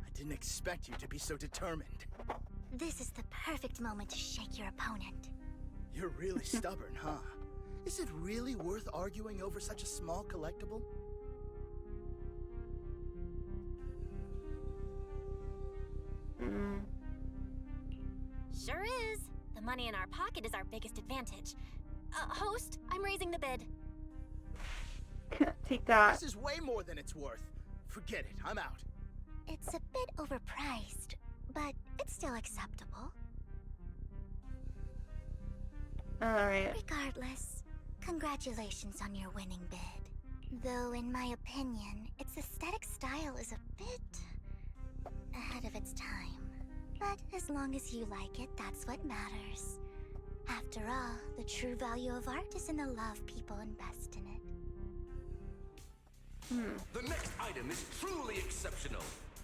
I didn't expect you to be so determined. This is the perfect moment to shake your opponent. You're really stubborn, huh? Is it really worth arguing over such a small collectible? Sure is. The money in our pocket is our biggest advantage. Host, I'm raising the bid. Take that. This is way more than it's worth. Forget it, I'm out. It's a bit overpriced, but it's still acceptable. Alright. Regardless, congratulations on your winning bid. Though, in my opinion, its aesthetic style is a bit ahead of its time. But as long as you like it, that's what matters. After all, the true value of art is in the love people invest in it. The next item is truly exceptional.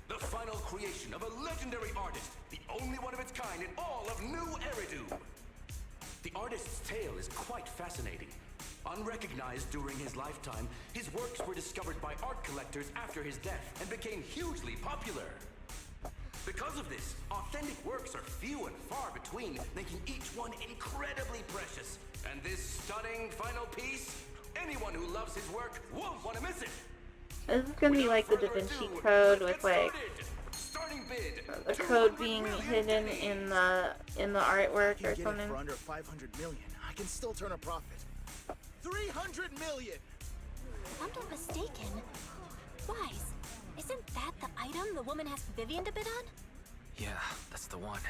The final creation of a legendary artist, the only one of its kind in all of New Eridu. The artist's tale is quite fascinating. Unrecognized during his lifetime, his works were discovered by art collectors after his death and became hugely popular. Because of this, authentic works are few and far between, making each one incredibly precious. And this stunning final piece, anyone who loves his work won't want to miss it. This is gonna be like the Da Vinci Code with like the code being hidden in the artwork If you or get it something. for under 500 million, I can still turn a profit. 300 million! If I'm not mistaken, Wise, isn't that the item the woman asked Vivian to bid on? Yeah, that's the one.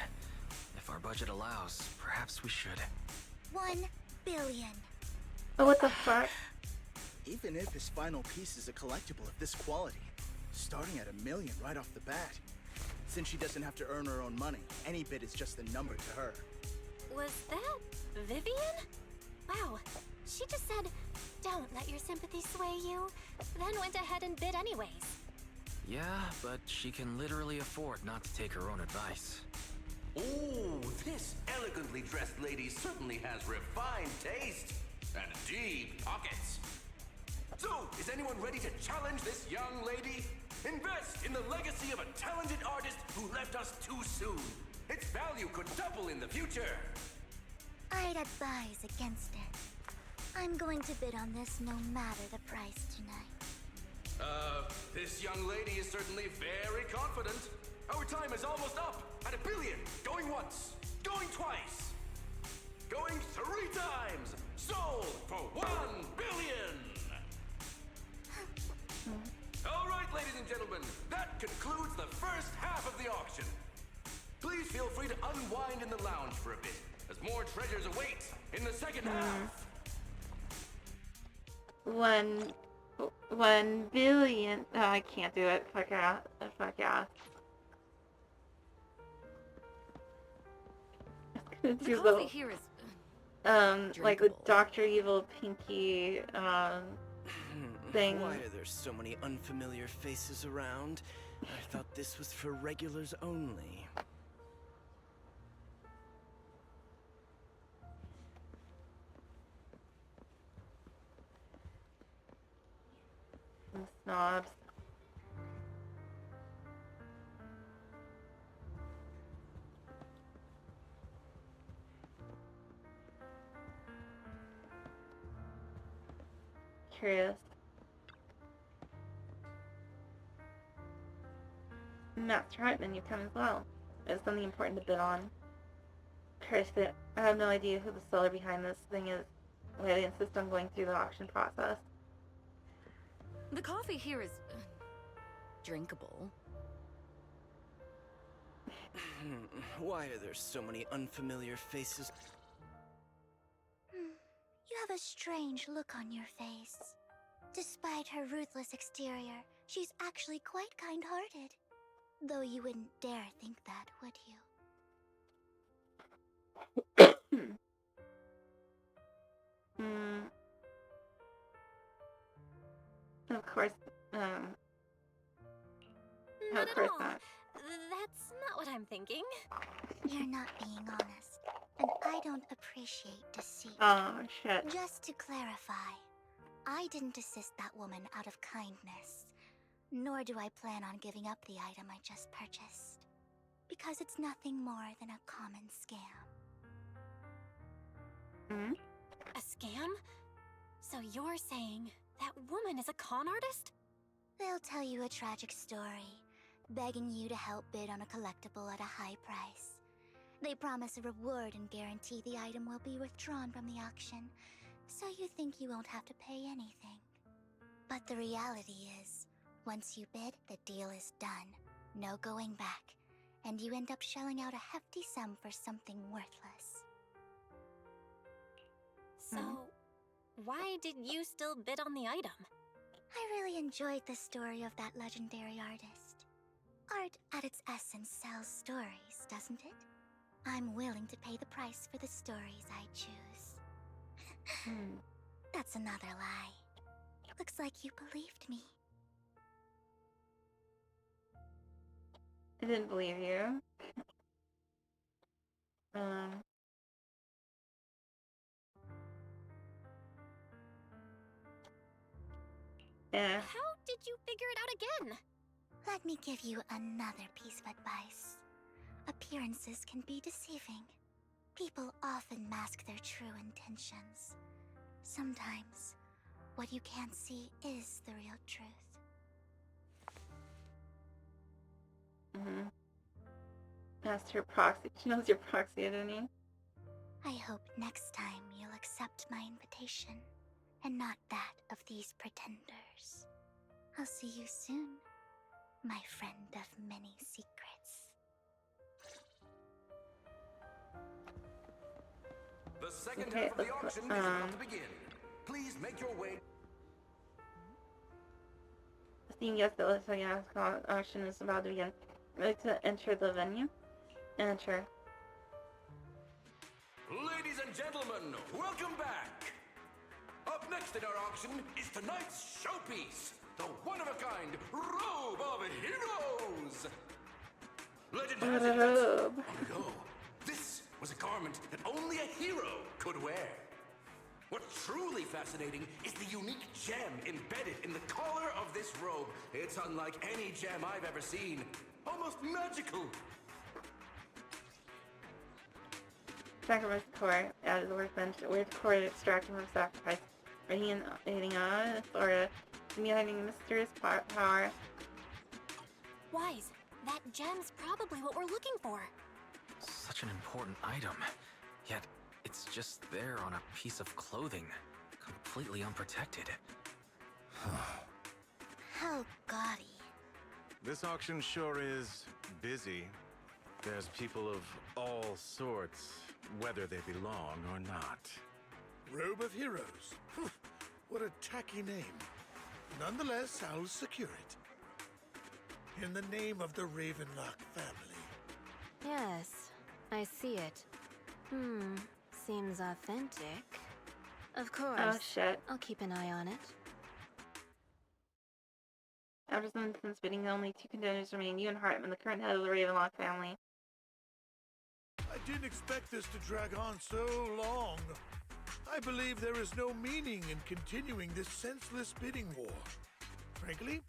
If our budget allows, perhaps we should. 1 billion. Oh, what the fuck? Even if his final piece is a collectible of this quality, starting at $1 million right off the bat. Since she doesn't have to earn her own money, any bid is just a number to her. Was that Vivian? Wow, she just said, "Don't let your sympathy sway you," then went ahead and bid anyways. Yeah, but she can literally afford not to take her own advice. Ooh, this elegantly dressed lady certainly has refined taste and deep pockets. So, is anyone ready to challenge this young lady? Invest in the legacy of a talented artist who left us too soon. Its value could double in the future. I'd advise against it. I'm going to bid on this no matter the price tonight. This young lady is certainly very confident. Our time is almost up at $1 billion. Going once, going twice, going 3 times. Sold for $1 billion. All right, ladies and gentlemen, that concludes the first half of the auction. Please feel free to unwind in the lounge for a bit, as more treasures await in the second half. 1 billion. Oh, I can't do it. Fuck yeah. Fuck yeah. The Do coffee here is like the Dr. Evil Pinky thing. Why are there so many unfamiliar faces around? I thought this was for regulars only. Some snobs. Curious. Master Hartman, you come as well. There's something important to bid on. Curse it. I have no idea who the seller behind this thing is. Why they insist on going through the auction process. the coffee here is drinkable. Why are there so many unfamiliar faces? You have a strange look on your face. Despite her ruthless exterior, she's actually quite kind-hearted. Though you wouldn't dare think that, would you? Of course, Not of at course all. not. That's not what I'm thinking. You're not being honest, and I don't appreciate deceit. Oh, shit. Just to clarify, I didn't assist that woman out of kindness, nor do I plan on giving up the item I just purchased, because it's nothing more than a common scam. A scam? So you're saying that woman is a con artist? They'll tell you a tragic story, begging you to help bid on a collectible at a high price. They promise a reward and guarantee the item will be withdrawn from the auction, so you think you won't have to pay anything. But the reality is, once you bid, the deal is done. no going back, and you end up shelling out a hefty sum for something worthless. So, why did you still bid on the item? I really enjoyed the story of that legendary artist. Art at its essence sells stories, doesn't it? I'm willing to pay the price for the stories I choose. That's another lie. Looks like you believed me. I didn't believe you. Yeah. How did you figure it out again? Let me give you another piece of advice. Appearances can be deceiving. People often mask their true intentions. Sometimes, what you can't see is the real truth. That's her proxy. She knows your proxy identity. I hope next time you'll accept my invitation, and not that of these pretenders. I'll see you soon, my friend of many secrets. The second Okay, half of the let's auction put, is about to begin. Please make your way. Seeing yes, the second auction is about to begin. I'd like to enter the venue. Enter. Ladies and gentlemen, welcome back! Up next in our auction is tonight's showpiece, the one-of-a-kind Robe of Heroes! Legend has it that... Robe. Oh no, this was a garment that only a hero could wear. What's truly fascinating is the unique gem embedded in the collar of this robe. It's unlike any gem I've ever seen. Almost magical. Sacrifice core. Add the workbench. Weird core extracted from sacrifice. Anything on or simulating a mysterious power. Wise, that gem's probably what we're looking for. Such an important item, yet it's just there on a piece of clothing, completely unprotected. How gaudy. This auction sure is busy. There's people of all sorts, whether they belong or not. Robe of Heroes. What a tacky name. Nonetheless, I'll secure it. In the name of the Ravenlock family. Yes, I see it. Seems authentic. Of course. Oh shit. I'll keep an eye on it. After some instance bidding, only 2 contenders remain. You and Hartman, the current head of the Ravenlock family. I didn't expect this to drag on so long. I believe there is no meaning in continuing this senseless bidding war. Frankly,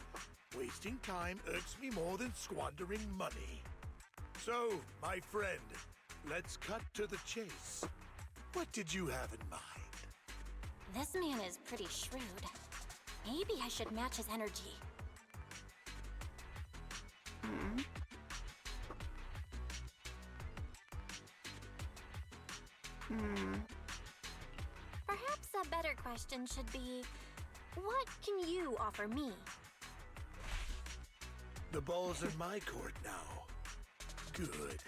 wasting time irks me more than squandering money. So, my friend, let's cut to the chase. What did you have in mind? This man is pretty shrewd. Maybe I should match his energy. Perhaps a better question should be, what can you offer me? The ball's in my court now. Good.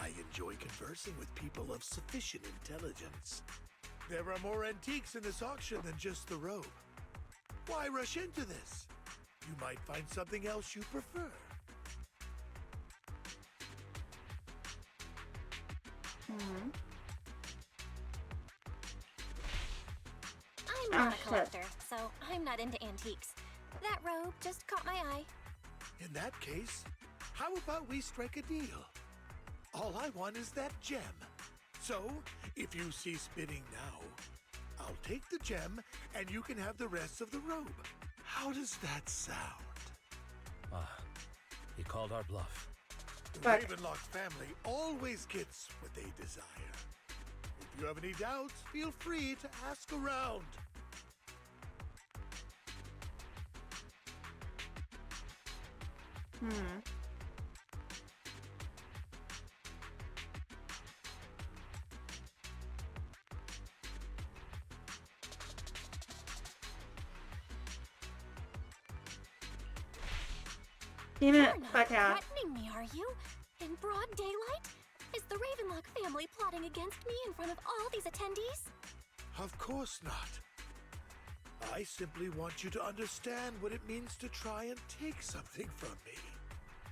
I enjoy conversing with people of sufficient intelligence. There are more antiques in this auction than just the robe. Why rush into this? You might find something else you prefer. I'm not a collector, so I'm not into antiques. That robe just caught my eye. In that case, how about we strike a deal? All I want is that gem. So, if you cease bidding now, I'll take the gem and you can have the rest of the robe. How does that sound? He called our bluff. The Ravenlock family always gets what they desire. If you have any doubts, feel free to ask around. Damn You're it, not fuck out. threatening me, are you? In broad daylight? Is the Ravenlock family plotting against me in front of all these attendees? Of course not. I simply want you to understand what it means to try and take something from me.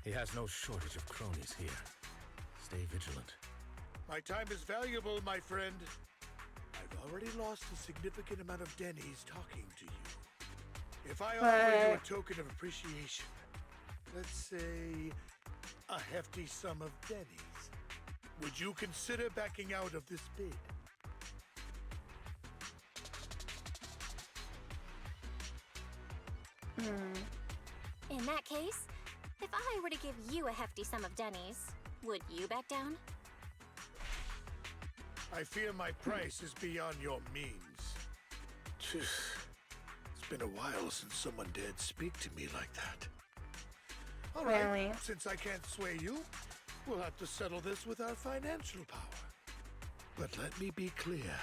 He has no shortage of cronies here. Stay vigilant. My time is valuable, my friend. I've already lost a significant amount of Denny's talking to you. If I offer you a token of appreciation, let's say a hefty sum of Denny's, would you consider backing out of this bid? In that case, if I were to give you a hefty sum of Denny's, would you back down? I fear my price is beyond your means. It's been a while since someone dared speak to me like that. All right, Really? since I can't sway you, we'll have to settle this with our financial power. But let me be clear.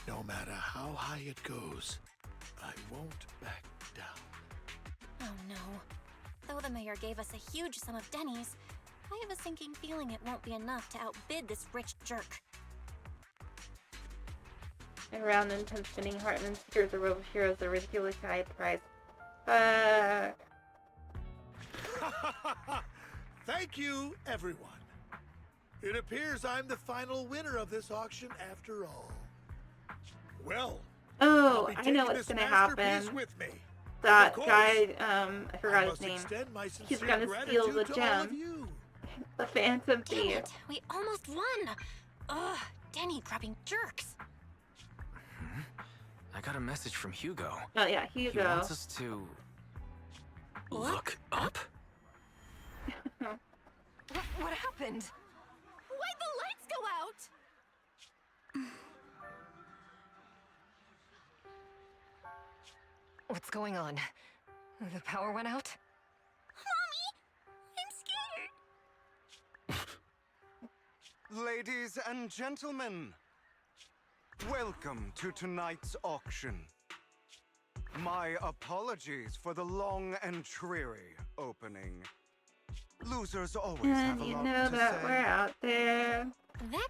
No matter how high it goes, I won't back down. Oh no. Though the mayor gave us a huge sum of Denny's, I have a sinking feeling it won't be enough to outbid this rich jerk. Around intense spinning, Heartman secures a row of heroes a ridiculously high price. Fuck. Thank you, everyone. It appears I'm the final winner of this auction after all. Well, Oh, I'll be I know taking what's this gonna masterpiece happen. with me. That Of course, guy, I forgot his must name. extend my He's sincere gonna steal the gratitude to all of gem. you. The Phantom Damn Thief. it! We almost won! Ugh, Denny grabbing jerks! I got a message from Hugo. Oh yeah, He Hugo. wants us to look up? What happened? Why'd the lights go out? What's going on? The power went out? Mommy! I'm scared! Ladies and gentlemen, welcome to tonight's auction. My apologies for the long and dreary opening. Losers always have And a you lot know to that say. we're out there. That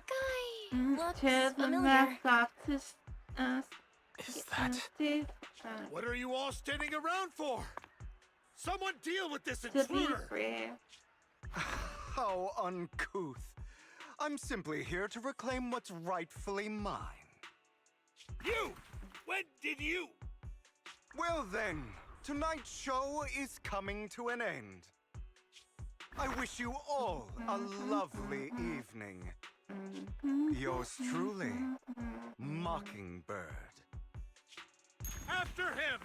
guy looks To the familiar. mask off to Is that Steve. What are you all standing around for? Someone deal with this To be intruder! free. How uncouth. I'm simply here to reclaim what's rightfully mine. You! When did you? Well then, tonight's show is coming to an end. I wish you all a lovely evening. Yours truly, Mockingbird. After him!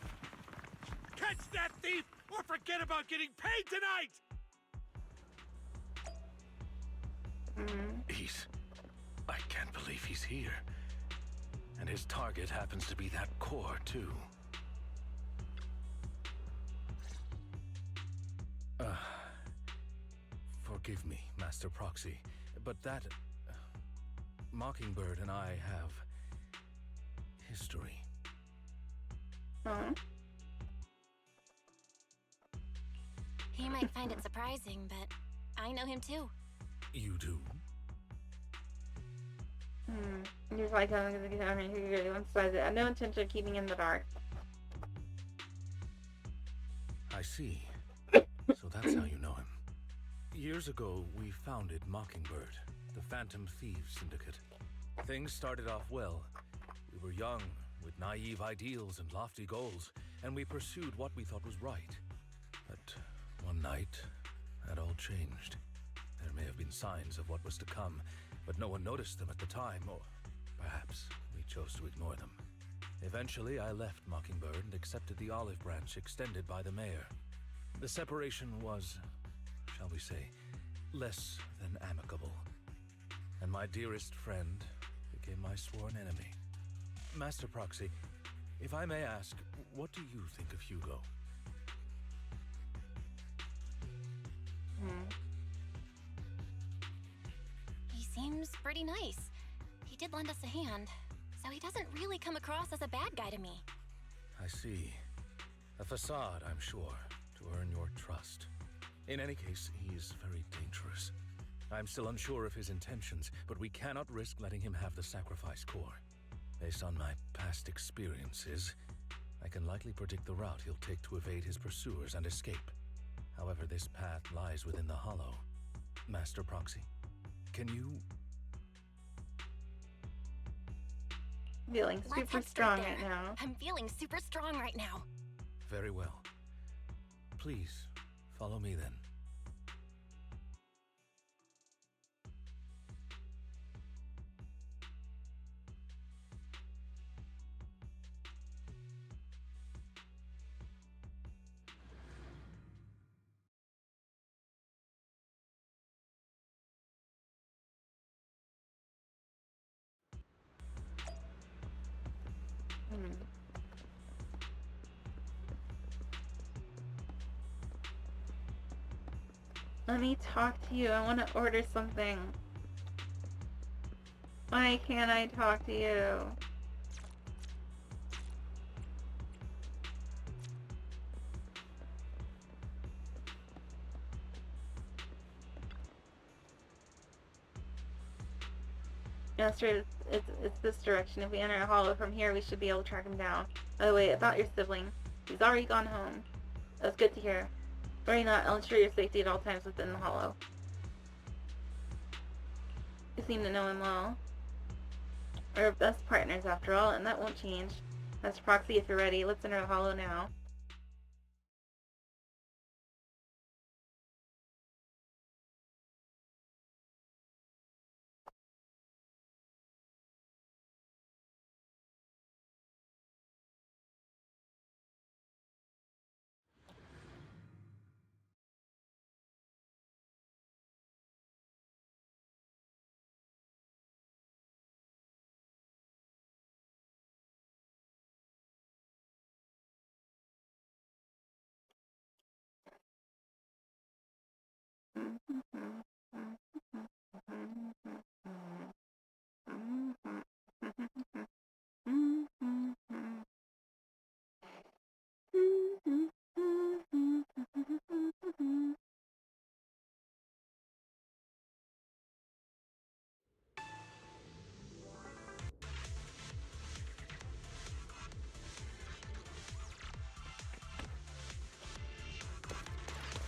Catch that thief or forget about getting paid tonight! I can't believe he's here. And his target happens to be that core, too. Forgive me, Master Proxy, but that... Mockingbird and I have... history. He might find it surprising, but I know him too. You do? You're like, I have no intention of keeping in the dark. I see. So that's how you know him. Years ago, we founded Mockingbird, the Phantom Thieves Syndicate. Things started off well. We were young, with naive ideals and lofty goals, and we pursued what we thought was right. But one night, that all changed. There may have been signs of what was to come, but no one noticed them at the time, or perhaps we chose to ignore them. Eventually, I left Mockingbird and accepted the olive branch extended by the mayor. The separation was, shall we say, less than amicable. And my dearest friend became my sworn enemy. Master Proxy, if I may ask, what do you think of Hugo? He seems pretty nice. He did lend us a hand, so he doesn't really come across as a bad guy to me. I see. A facade, I'm sure, to earn your trust. In any case, he is very dangerous. I'm still unsure of his intentions, but we cannot risk letting him have the sacrifice core. Based on my past experiences, I can likely predict the route he'll take to evade his pursuers and escape. However, this path lies within the Hollow. Master Proxy, can you... Feeling Let's super head straight strong there. right now. I'm feeling super strong right now. Very well. Please, follow me then. Let me talk to you. I want to order something. Why can't I talk to you? Master, it's this direction. If we enter a hollow from here, we should be able to track him down. By the way, about your sibling. He's already gone home. That's good to hear. Worry not, I'll ensure your safety at all times within the hollow. You seem to know him well. We're best partners after all, and that won't change. Master Proxy, if you're ready, let's enter the hollow now.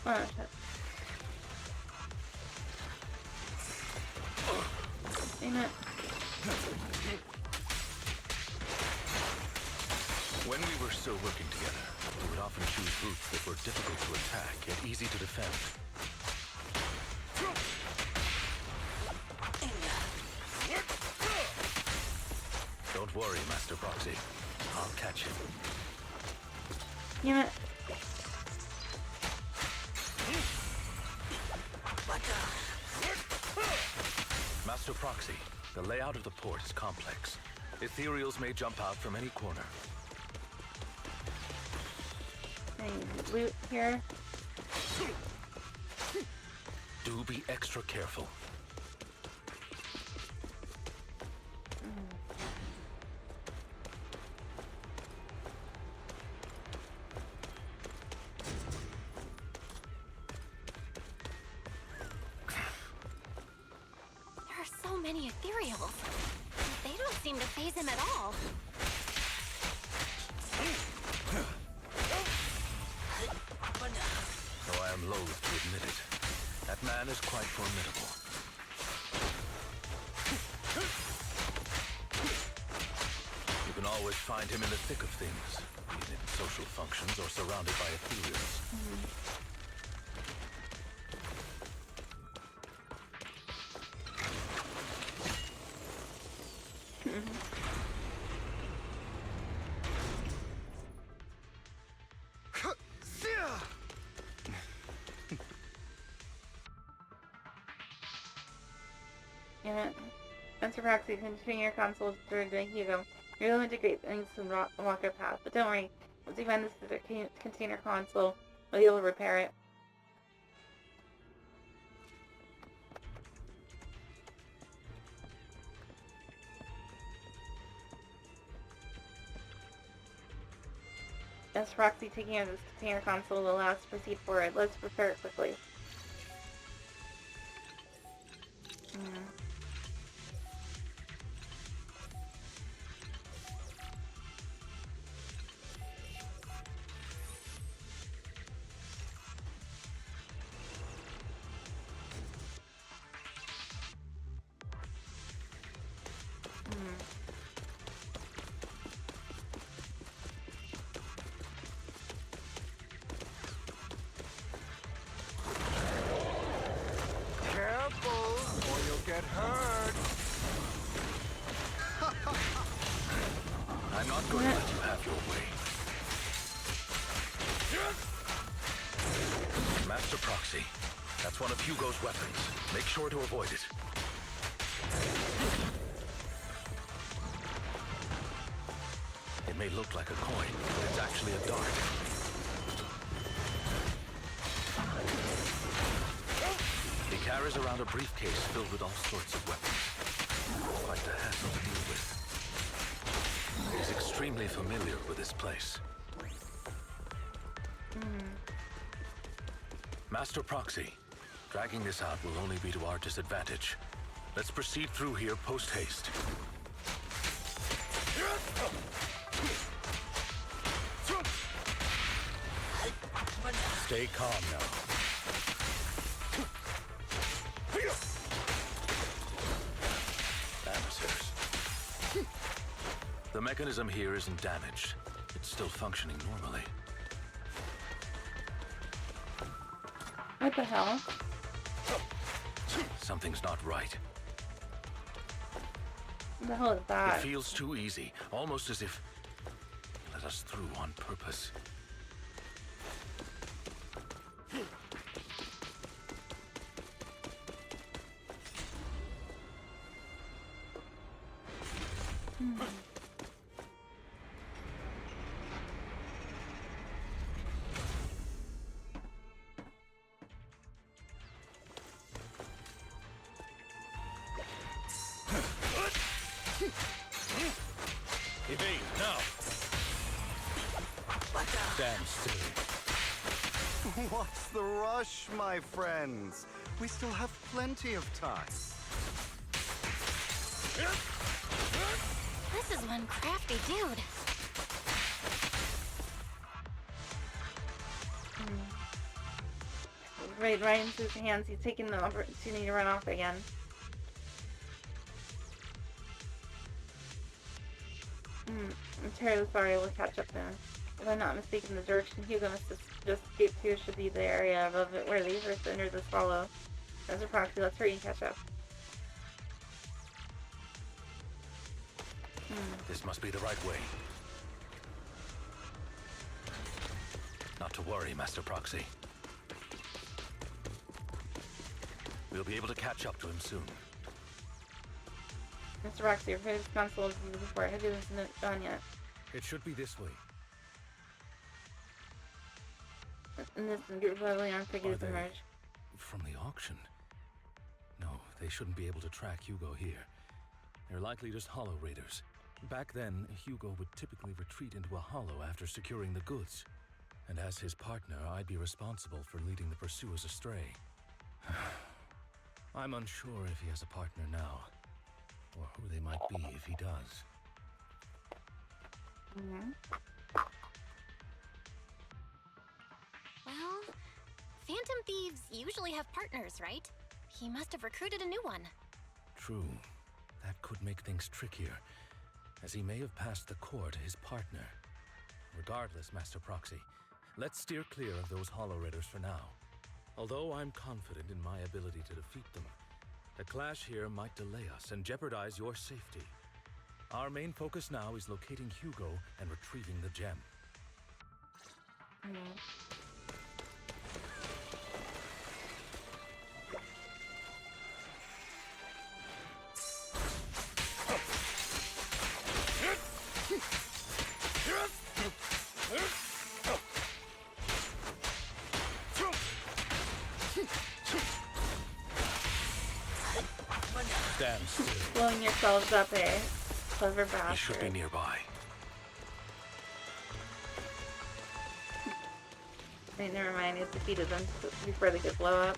Oh, shit. Damn it. When we were still working together, we would often choose routes that were difficult to attack, yet easy to defend. Don't worry, Master Proxy. I'll catch him. Damn it. Master Proxy, the layout of the port is complex. Ethereals may jump out from any corner. Any loot here? Do be extra careful. There are so many ethereals. They don't seem to faze him at all. Though I am loath to admit it, that man is quite formidable. You can always find him in the thick of things, be it in social functions or surrounded by ethereals. Damn it. Master Proxy, continuing your console through the Hugo. You're going to great things to walk our path, but don't worry. Once you find this container console, we'll be able to repair it. Master Proxy, taking out this container console will allow us to proceed forward. Let's repair it quickly. not going to let you have your way. Master Proxy. That's one of Hugo's weapons. Make sure to avoid it. It may look like a coin, but it's actually a dart. He carries around a briefcase filled with all sorts of weapons. Quite the hassle to deal with. He's extremely familiar with this place. Master Proxy, dragging this out will only be to our disadvantage. Let's proceed through here post-haste. Stay calm now. Amateurs. The mechanism here isn't damaged. It's still functioning normally. What the hell? Something's not right. What the hell is that? It feels too easy, almost as if he let us through on purpose. Evade, now! Stand still. What's the rush, my friends? We still have plenty of time. This is one crafty dude. Right into his hands. He's taking the opportunity to run off again. I'm terribly sorry. We'll catch up soon. If I'm not mistaken, the direction Hugo must have just escaped to should be the area above it where they first entered this hollow. As a proxy, let's hurry and catch up. This must be the right way. Not to worry, Master Proxy. We'll be able to catch up to him soon. Mr. Roxy, you're very responsible before. Have you isn't done yet? It should be this way. And this group of Leon figures Are they emerge. from the auction? No, they shouldn't be able to track Hugo here. They're likely just hollow raiders. Back then, Hugo would typically retreat into a hollow after securing the goods. And as his partner, I'd be responsible for leading the pursuers astray. I'm unsure if he has a partner now, or who they might be if he does. Well, Phantom Thieves usually have partners, right? He must have recruited a new one. True. That could make things trickier, as he may have passed the core to his partner. Regardless, Master Proxy, let's steer clear of those Hollow Raiders for now. Although I'm confident in my ability to defeat them, a clash here might delay us and jeopardize your safety. Our main focus now is locating Hugo and retrieving the gem. Stand still. Blowing yourselves up, eh? Clever bastard. He should be nearby. Wait, never mind. He's defeated them before they could blow up.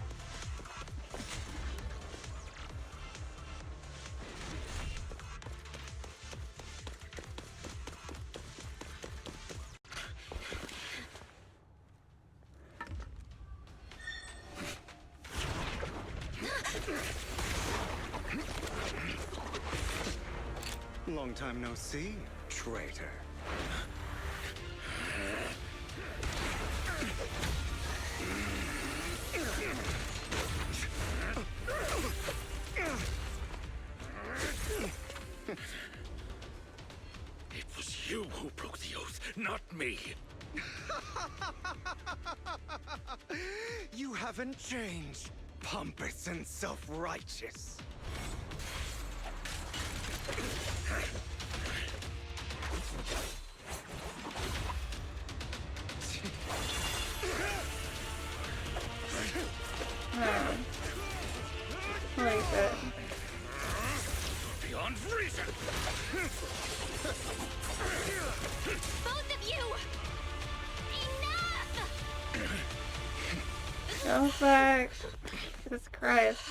Long time no see, traitor. It was you who broke the oath, not me. You haven't changed, pompous and self-righteous. Holy shit. Beyond reason! Both of you! Enough! Go back. Jesus Christ.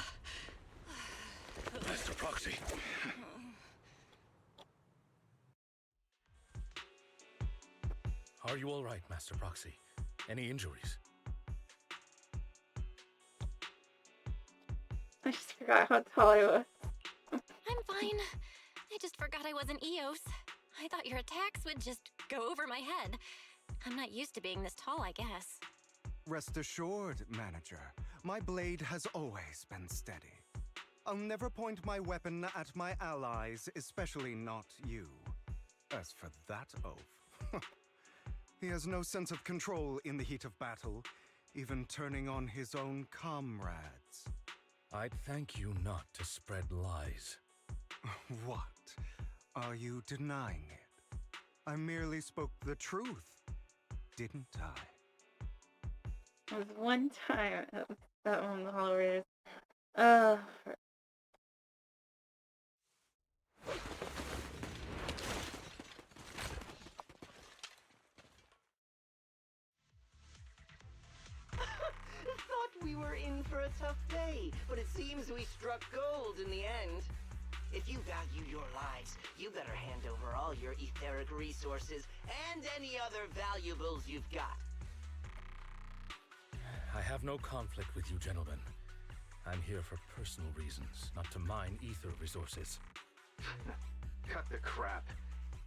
Master Proxy. Are you all right, Master Proxy? Any injuries? I just forgot how tall I was. I'm fine. I just forgot I wasn't Eos. I thought your attacks would just go over my head. I'm not used to being this tall, I guess. Rest assured, Manager, my blade has always been steady. I'll never point my weapon at my allies, especially not you. As for that oath, he has no sense of control in the heat of battle, even turning on his own comrades. I'd thank you not to spread lies. What? Are you denying it? I merely spoke the truth, didn't I? It was one time that one of the Hollow Raiders. Thought we were in for a tough day, but it seems we struck gold in the end. If you value your lives, you better hand over all your etheric resources and any other valuables you've got. I have no conflict with you, gentlemen. I'm here for personal reasons, not to mine ether resources. Cut the crap.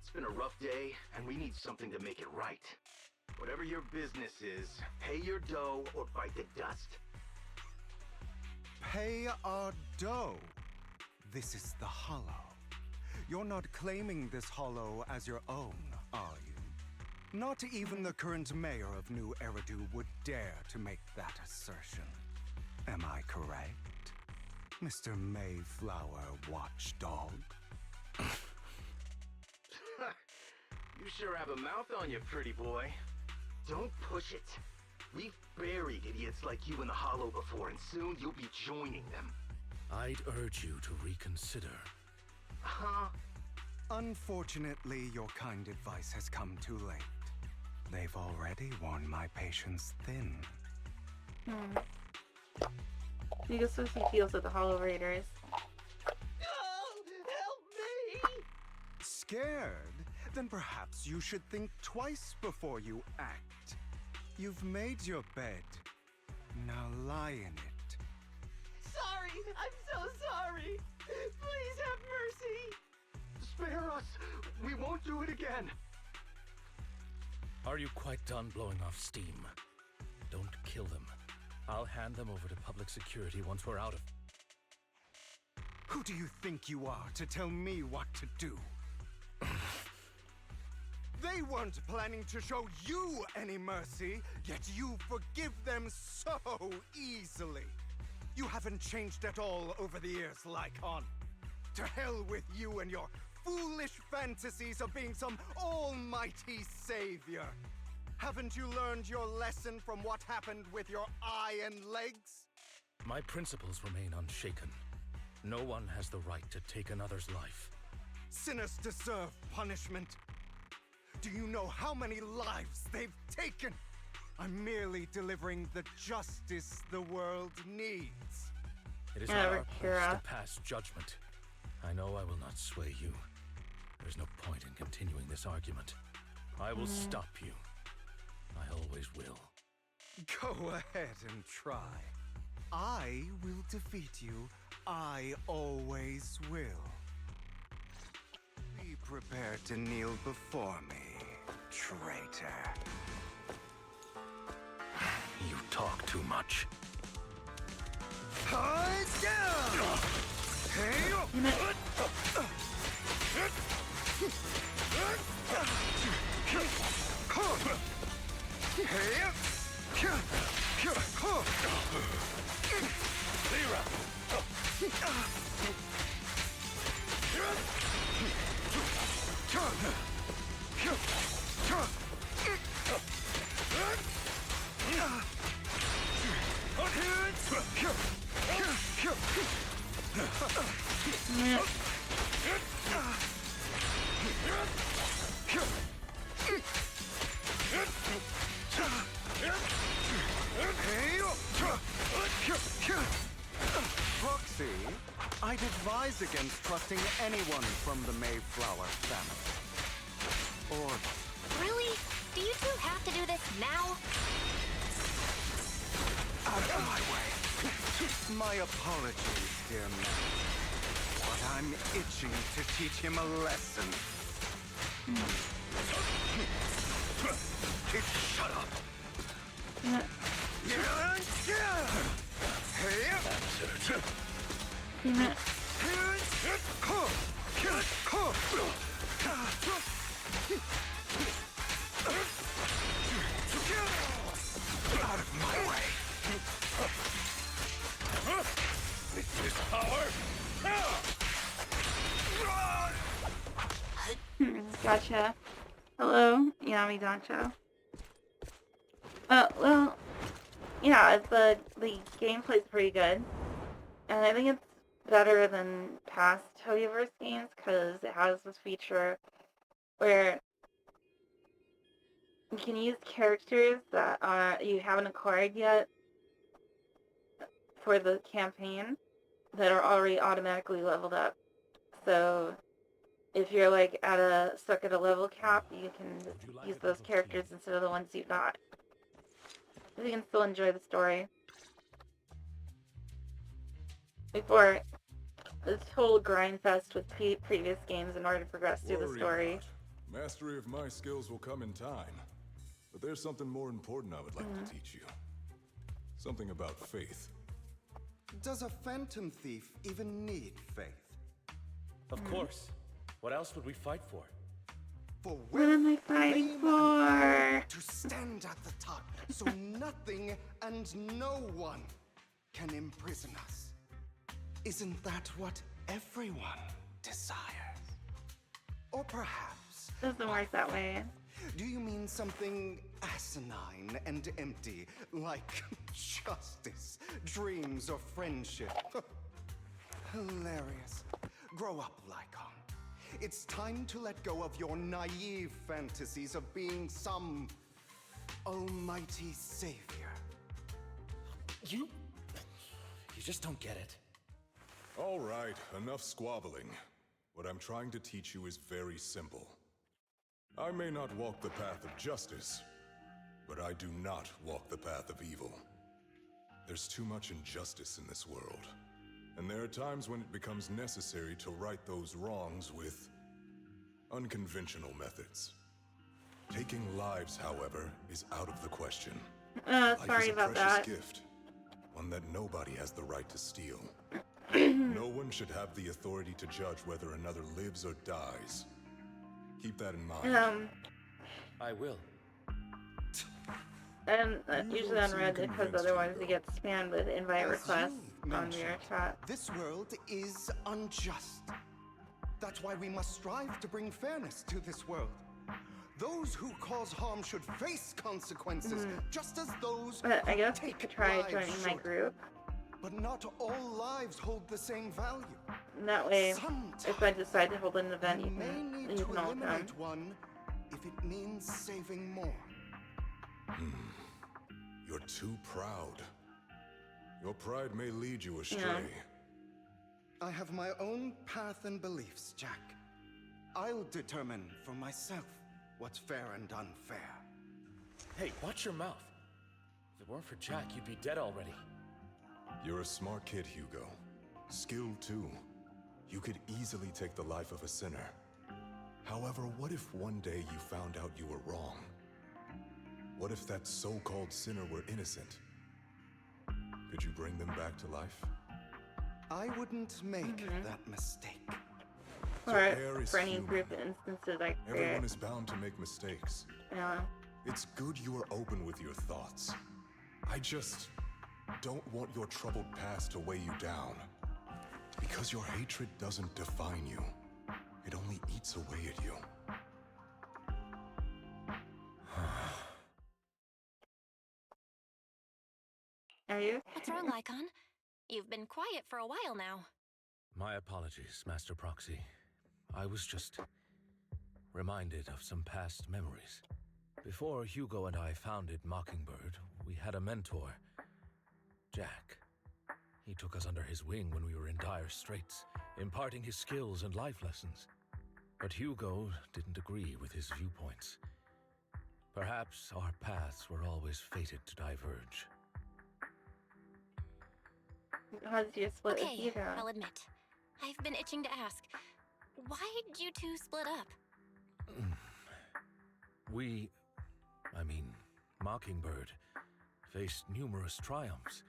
It's been a rough day, and we need something to make it right. Whatever your business is, pay your dough or bite the dust. Pay our dough. This is the Hollow. You're not claiming this Hollow as your own, are you? Not even the current mayor of New Eridu would dare to make that assertion. Am I correct, Mr. Mayflower Watchdog? You sure have a mouth on you, pretty boy. Don't push it. We've buried idiots like you in the Hollow before, and soon you'll be joining them. I'd urge you to reconsider. Huh? Unfortunately, your kind advice has come too late. They've already worn my patience thin. You can switch some deals with the Hollow Raiders. Help me! Scared? Then perhaps you should think twice before you act. You've made your bed. Now lie in it. Sorry! I'm so sorry! Please have mercy! Spare us! We won't do it again! Are you quite done blowing off steam? Don't kill them. I'll hand them over to public security once we're out of... Who do you think you are to tell me what to do? They weren't planning to show you any mercy, yet you forgive them so easily. You haven't changed at all over the years, Lycon. To hell with you and your foolish fantasies of being some almighty savior. Haven't you learned your lesson from what happened with your eye and legs? My principles remain unshaken. No one has the right to take another's life. Sinners deserve punishment. Do you know how many lives they've taken? I'm merely delivering the justice the world needs. It is not our place to pass judgment. I know I will not sway you. There's no point in continuing this argument. I will stop you. I always will. Go ahead and try. I will defeat you. I always will. Be prepared to kneel before me, traitor. You talk too much. Proxy, I'd advise against trusting anyone from the Mayflower family. Or... Really? Do you two have to do this now? Out of my way. My apologies, dear man. But I'm itching to teach him a lesson. Kid, shut up. Out of my way. This is power. Gotcha. Hello, Yami Dancho. Well, yeah, the gameplay's pretty good, and I think it's better than past Toyoverse games because it has this feature where you can use characters that you haven't acquired yet for the campaign that are already automatically leveled up. So if you're like stuck at a level cap, you can just use those characters instead of the ones you got. So you can still enjoy the story. Before this whole grind fest with previous games in order to progress through the story. Mastery of my skills will come in time. But there's something more important I would like to teach you. Something about faith. Does a phantom thief even need faith? Of course. What else would we fight for? For what am I fighting for? To stand at the top, so nothing and no one can imprison us. Isn't that what everyone desires? Or perhaps... Doesn't work that way. Do you mean something asinine and empty, like justice, dreams, or friendship? Hilarious. Grow up, Lycon. It's time to let go of your naive fantasies of being some almighty savior. You just don't get it. All right, enough squabbling. What I'm trying to teach you is very simple. I may not walk the path of justice, but I do not walk the path of evil. There's too much injustice in this world, and there are times when it becomes necessary to right those wrongs with unconventional methods. Taking lives, however, is out of the question. Sorry about that. Life is a precious gift, one that nobody has the right to steal. No one should have the authority to judge whether another lives or dies. Keep that in mind. I will. And usually on Reddit because otherwise it gets spammed with invite requests on your chat. This world is unjust. That's why we must strive to bring fairness to this world. Those who cause harm should face consequences, just as those But I who guess you take could try lives joining my should. group. But not all lives hold the same value. And that way, if I decide to hold an event, you can all come. Eliminate one if it means saving more. You're too proud. Your pride may lead you astray. Yeah. I have my own path and beliefs, Jack. I'll determine for myself what's fair and unfair. Hey, watch your mouth. If it weren't for Jack, you'd be dead already. You're a smart kid, Hugo. Skilled too. You could easily take the life of a sinner. However, what if one day you found out you were wrong? What if that so-called sinner were innocent? Could you bring them back to life? I wouldn't make that mistake. Or for any group instances I create. Everyone is bound to make mistakes. Yeah. It's good you are open with your thoughts. I just don't want your troubled past to weigh you down. Because your hatred doesn't define you. It only eats away at you. Are you okay? What's wrong, Lycon? You've been quiet for a while now. My apologies, Master Proxy. I was just reminded of some past memories. Before Hugo and I founded Mockingbird, we had a mentor, Jack. He took us under his wing when we were in dire straits, imparting his skills and life lessons. But Hugo didn't agree with his viewpoints. Perhaps our paths were always fated to diverge. How's your split with Okay, Hugo? I'll admit. I've been itching to ask. Why did you two split up? Mockingbird faced numerous triumphs,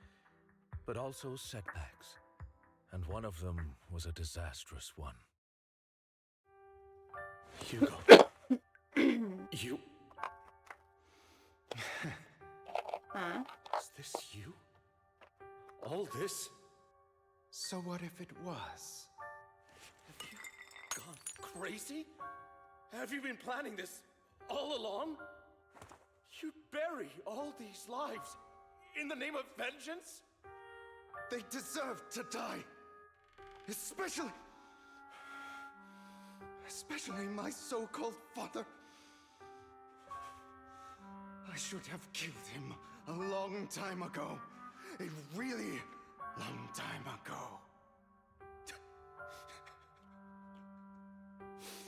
but also setbacks. And one of them was a disastrous one. Hugo. You... Huh? Is this you? All this? So what if it was? Have you gone crazy? Have you been planning this all along? You'd bury all these lives in the name of vengeance? They deserve to die. Especially my so-called father. I should have killed him a long time ago. A really long time ago.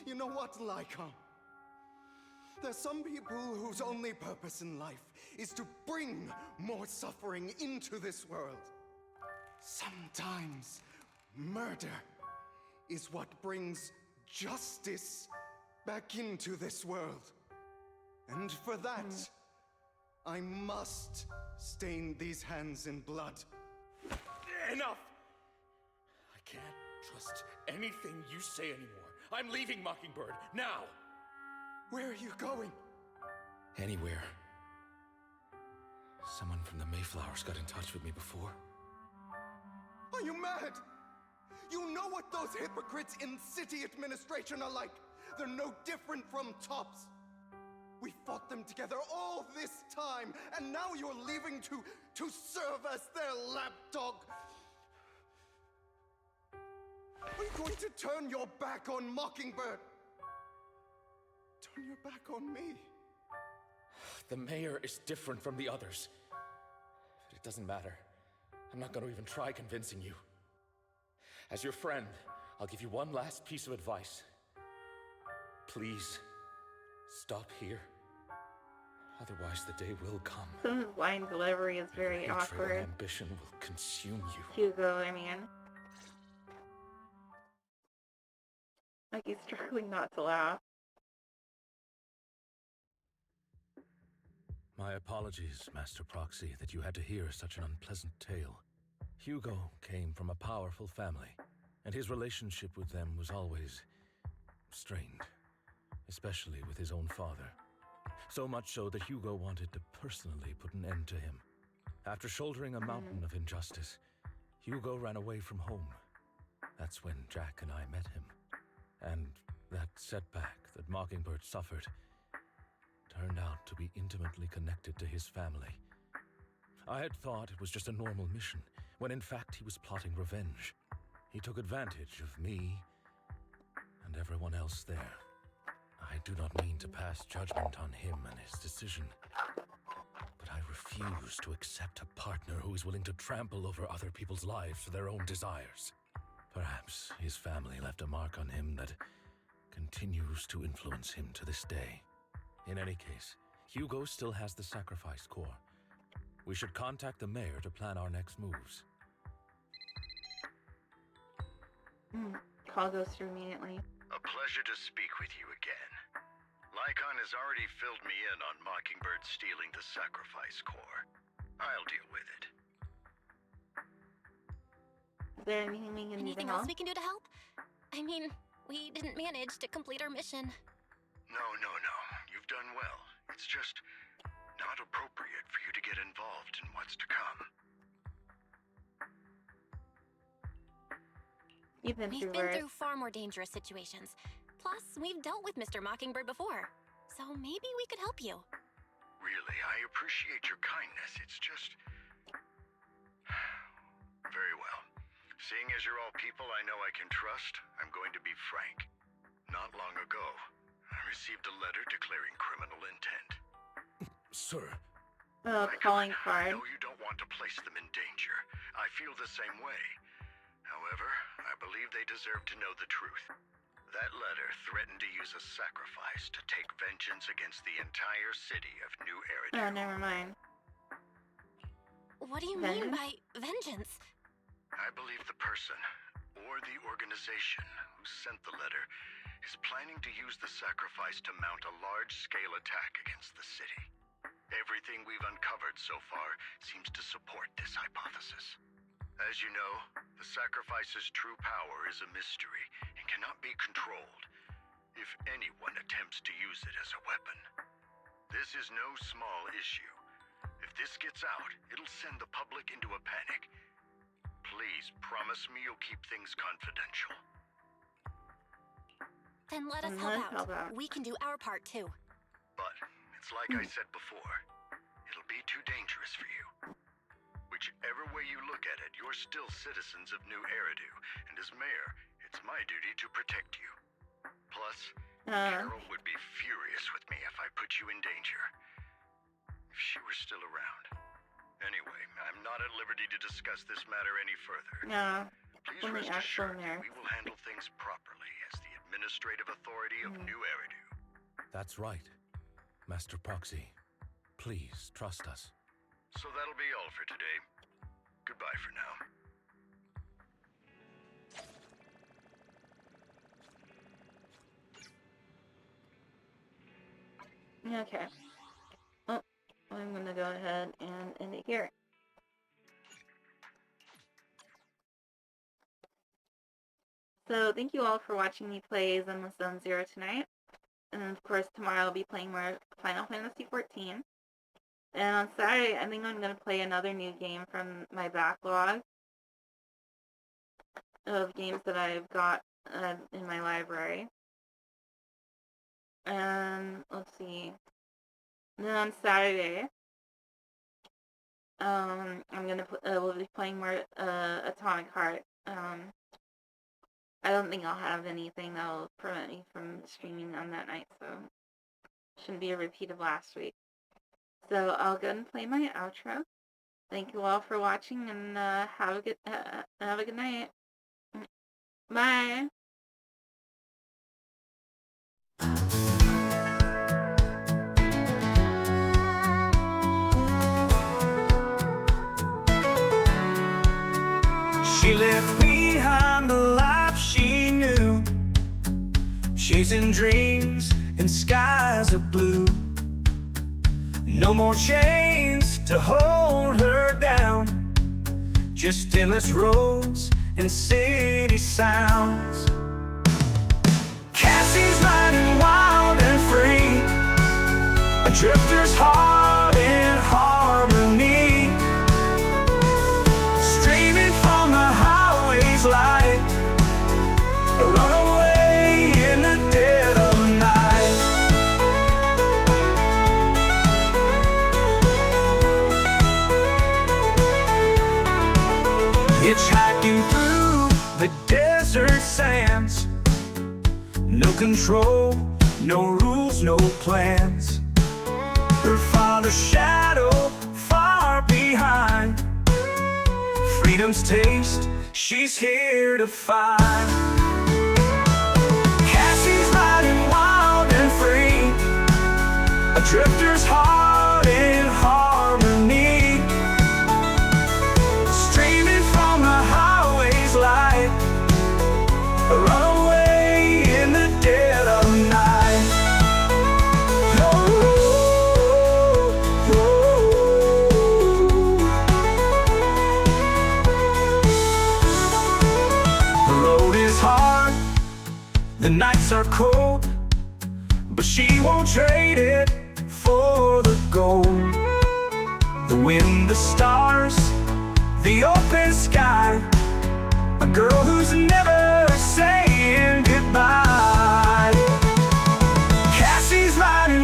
You know what, Lycon? There's some people whose only purpose in life is to bring more suffering into this world. Sometimes murder is what brings justice back into this world. And for that, I must stain these hands in blood. Enough! I can't trust anything you say anymore. I'm leaving Mockingbird, now! Where are you going? Anywhere. Someone from the Mayflowers got in touch with me before. Are you mad? You know what those hypocrites in city administration are like. They're no different from tops. We fought them together all this time, and now you're leaving to serve as their lapdog. Are you going to turn your back on Mockingbird? Turn your back on me? The mayor is different from the others. But it doesn't matter. I'm not going to even try convincing you. As your friend, I'll give you one last piece of advice. Please, stop here. Otherwise, the day will come. Some of his line delivery is very Hatred awkward. and ambition will consume you. Hugo, I mean. Like he's struggling not to laugh. My apologies, Master Proxy, that you had to hear such an unpleasant tale. Hugo came from a powerful family, and his relationship with them was always strained, especially with his own father. So much so that Hugo wanted to personally put an end to him. After shouldering a mountain of injustice, Hugo ran away from home. That's when Jack and I met him. And that setback that Mockingbird suffered turned out to be intimately connected to his family. I had thought it was just a normal mission, when in fact he was plotting revenge. He took advantage of me and everyone else there. I do not mean to pass judgment on him and his decision, but I refuse to accept a partner who is willing to trample over other people's lives for their own desires. Perhaps his family left a mark on him that continues to influence him to this day. In any case, Hugo still has the sacrifice core. We should contact the mayor to plan our next moves. Call goes through immediately. A pleasure to speak with you again. Lycon has already filled me in on Mockingbird stealing the sacrifice core. I'll deal with it. Is there anything we can do to Anything help? else we can do to help? I mean, we didn't manage to complete our mission. No. You've done well. It's just not appropriate for you to get involved in what's to come. We've been through far more dangerous situations. Plus, we've dealt with Mr. Mockingbird before. so maybe we could help you. Really, I appreciate your kindness. It's just... Very well. Seeing as you're all people I know I can trust, I'm going to be frank. Not long ago, I received a letter declaring criminal intent. Sir. Oh, calling card. I know you don't want to place them in danger. I feel the same way. However, I believe they deserve to know the truth. That letter threatened to use a sacrifice to take vengeance against the entire city of New Eridu. Oh, never mind. What do you mean by vengeance? I believe the person, or the organization, who sent the letter is planning to use the sacrifice to mount a large-scale attack against the city. Everything we've uncovered so far seems to support this hypothesis. As you know, the sacrifice's true power is a mystery and cannot be controlled if anyone attempts to use it as a weapon. This is no small issue. If this gets out, it'll send the public into a panic. Please promise me you'll keep things confidential. Then let us help out. We can do our part too. But it's like I said before, it'll be too dangerous for you. Whichever way you look at it, you're still citizens of New Eridu, and as mayor, it's my duty to protect you. Plus, Carol would be furious with me if I put you in danger. If she were still around. Anyway, I'm not at liberty to discuss this matter any further. No. Please rest assured that we will handle things properly as the administrative authority of New Eridu. That's right. Master Proxy, please trust us. So that'll be all for today. Goodbye for now. Okay. Oh, I'm gonna go ahead and end it here. So thank you all for watching me play Zenless Zone Zero tonight. And of course tomorrow I'll be playing more Final Fantasy XIV. And on Saturday I think I'm going to play another new game from my backlog of games that I've got in my library. And let's see. And then on Saturday, we'll be playing more Atomic Heart. I don't think I'll have anything that'll prevent me from streaming on that night, so shouldn't be a repeat of last week. So I'll go and play my outro. Thank you all for watching, and have a good night. Bye. She left behind the life she knew, chasing dreams in skies of blue. No more chains to hold her down, just endless roads and city sounds. Cassie's riding wild and free, a drifter's heart in harmony, streaming from the highway's light, a runaway in the dead of night. Hitchhiking through the desert sands, no control, no rules, no plans. Her father's shadow far behind, freedom's taste she's here to find. Cassie's riding wild and free, a drifter's heart in harmony, streaming from the highway's light, a runaway in the dead of night. The road is hard, the nights are cold, but she won't trade it for the gold. The wind, the stars, the open sky, a girl who's never saying goodbye. Cassie's riding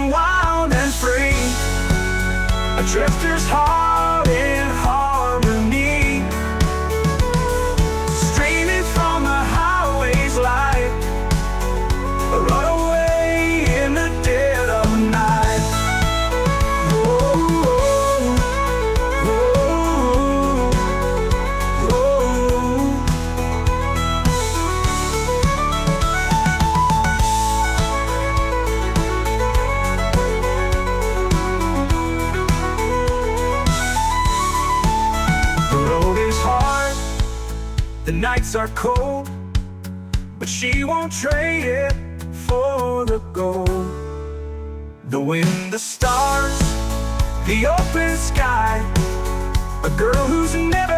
nights are cold, but she won't trade it for the gold. The wind, the stars, the open sky, a girl who's never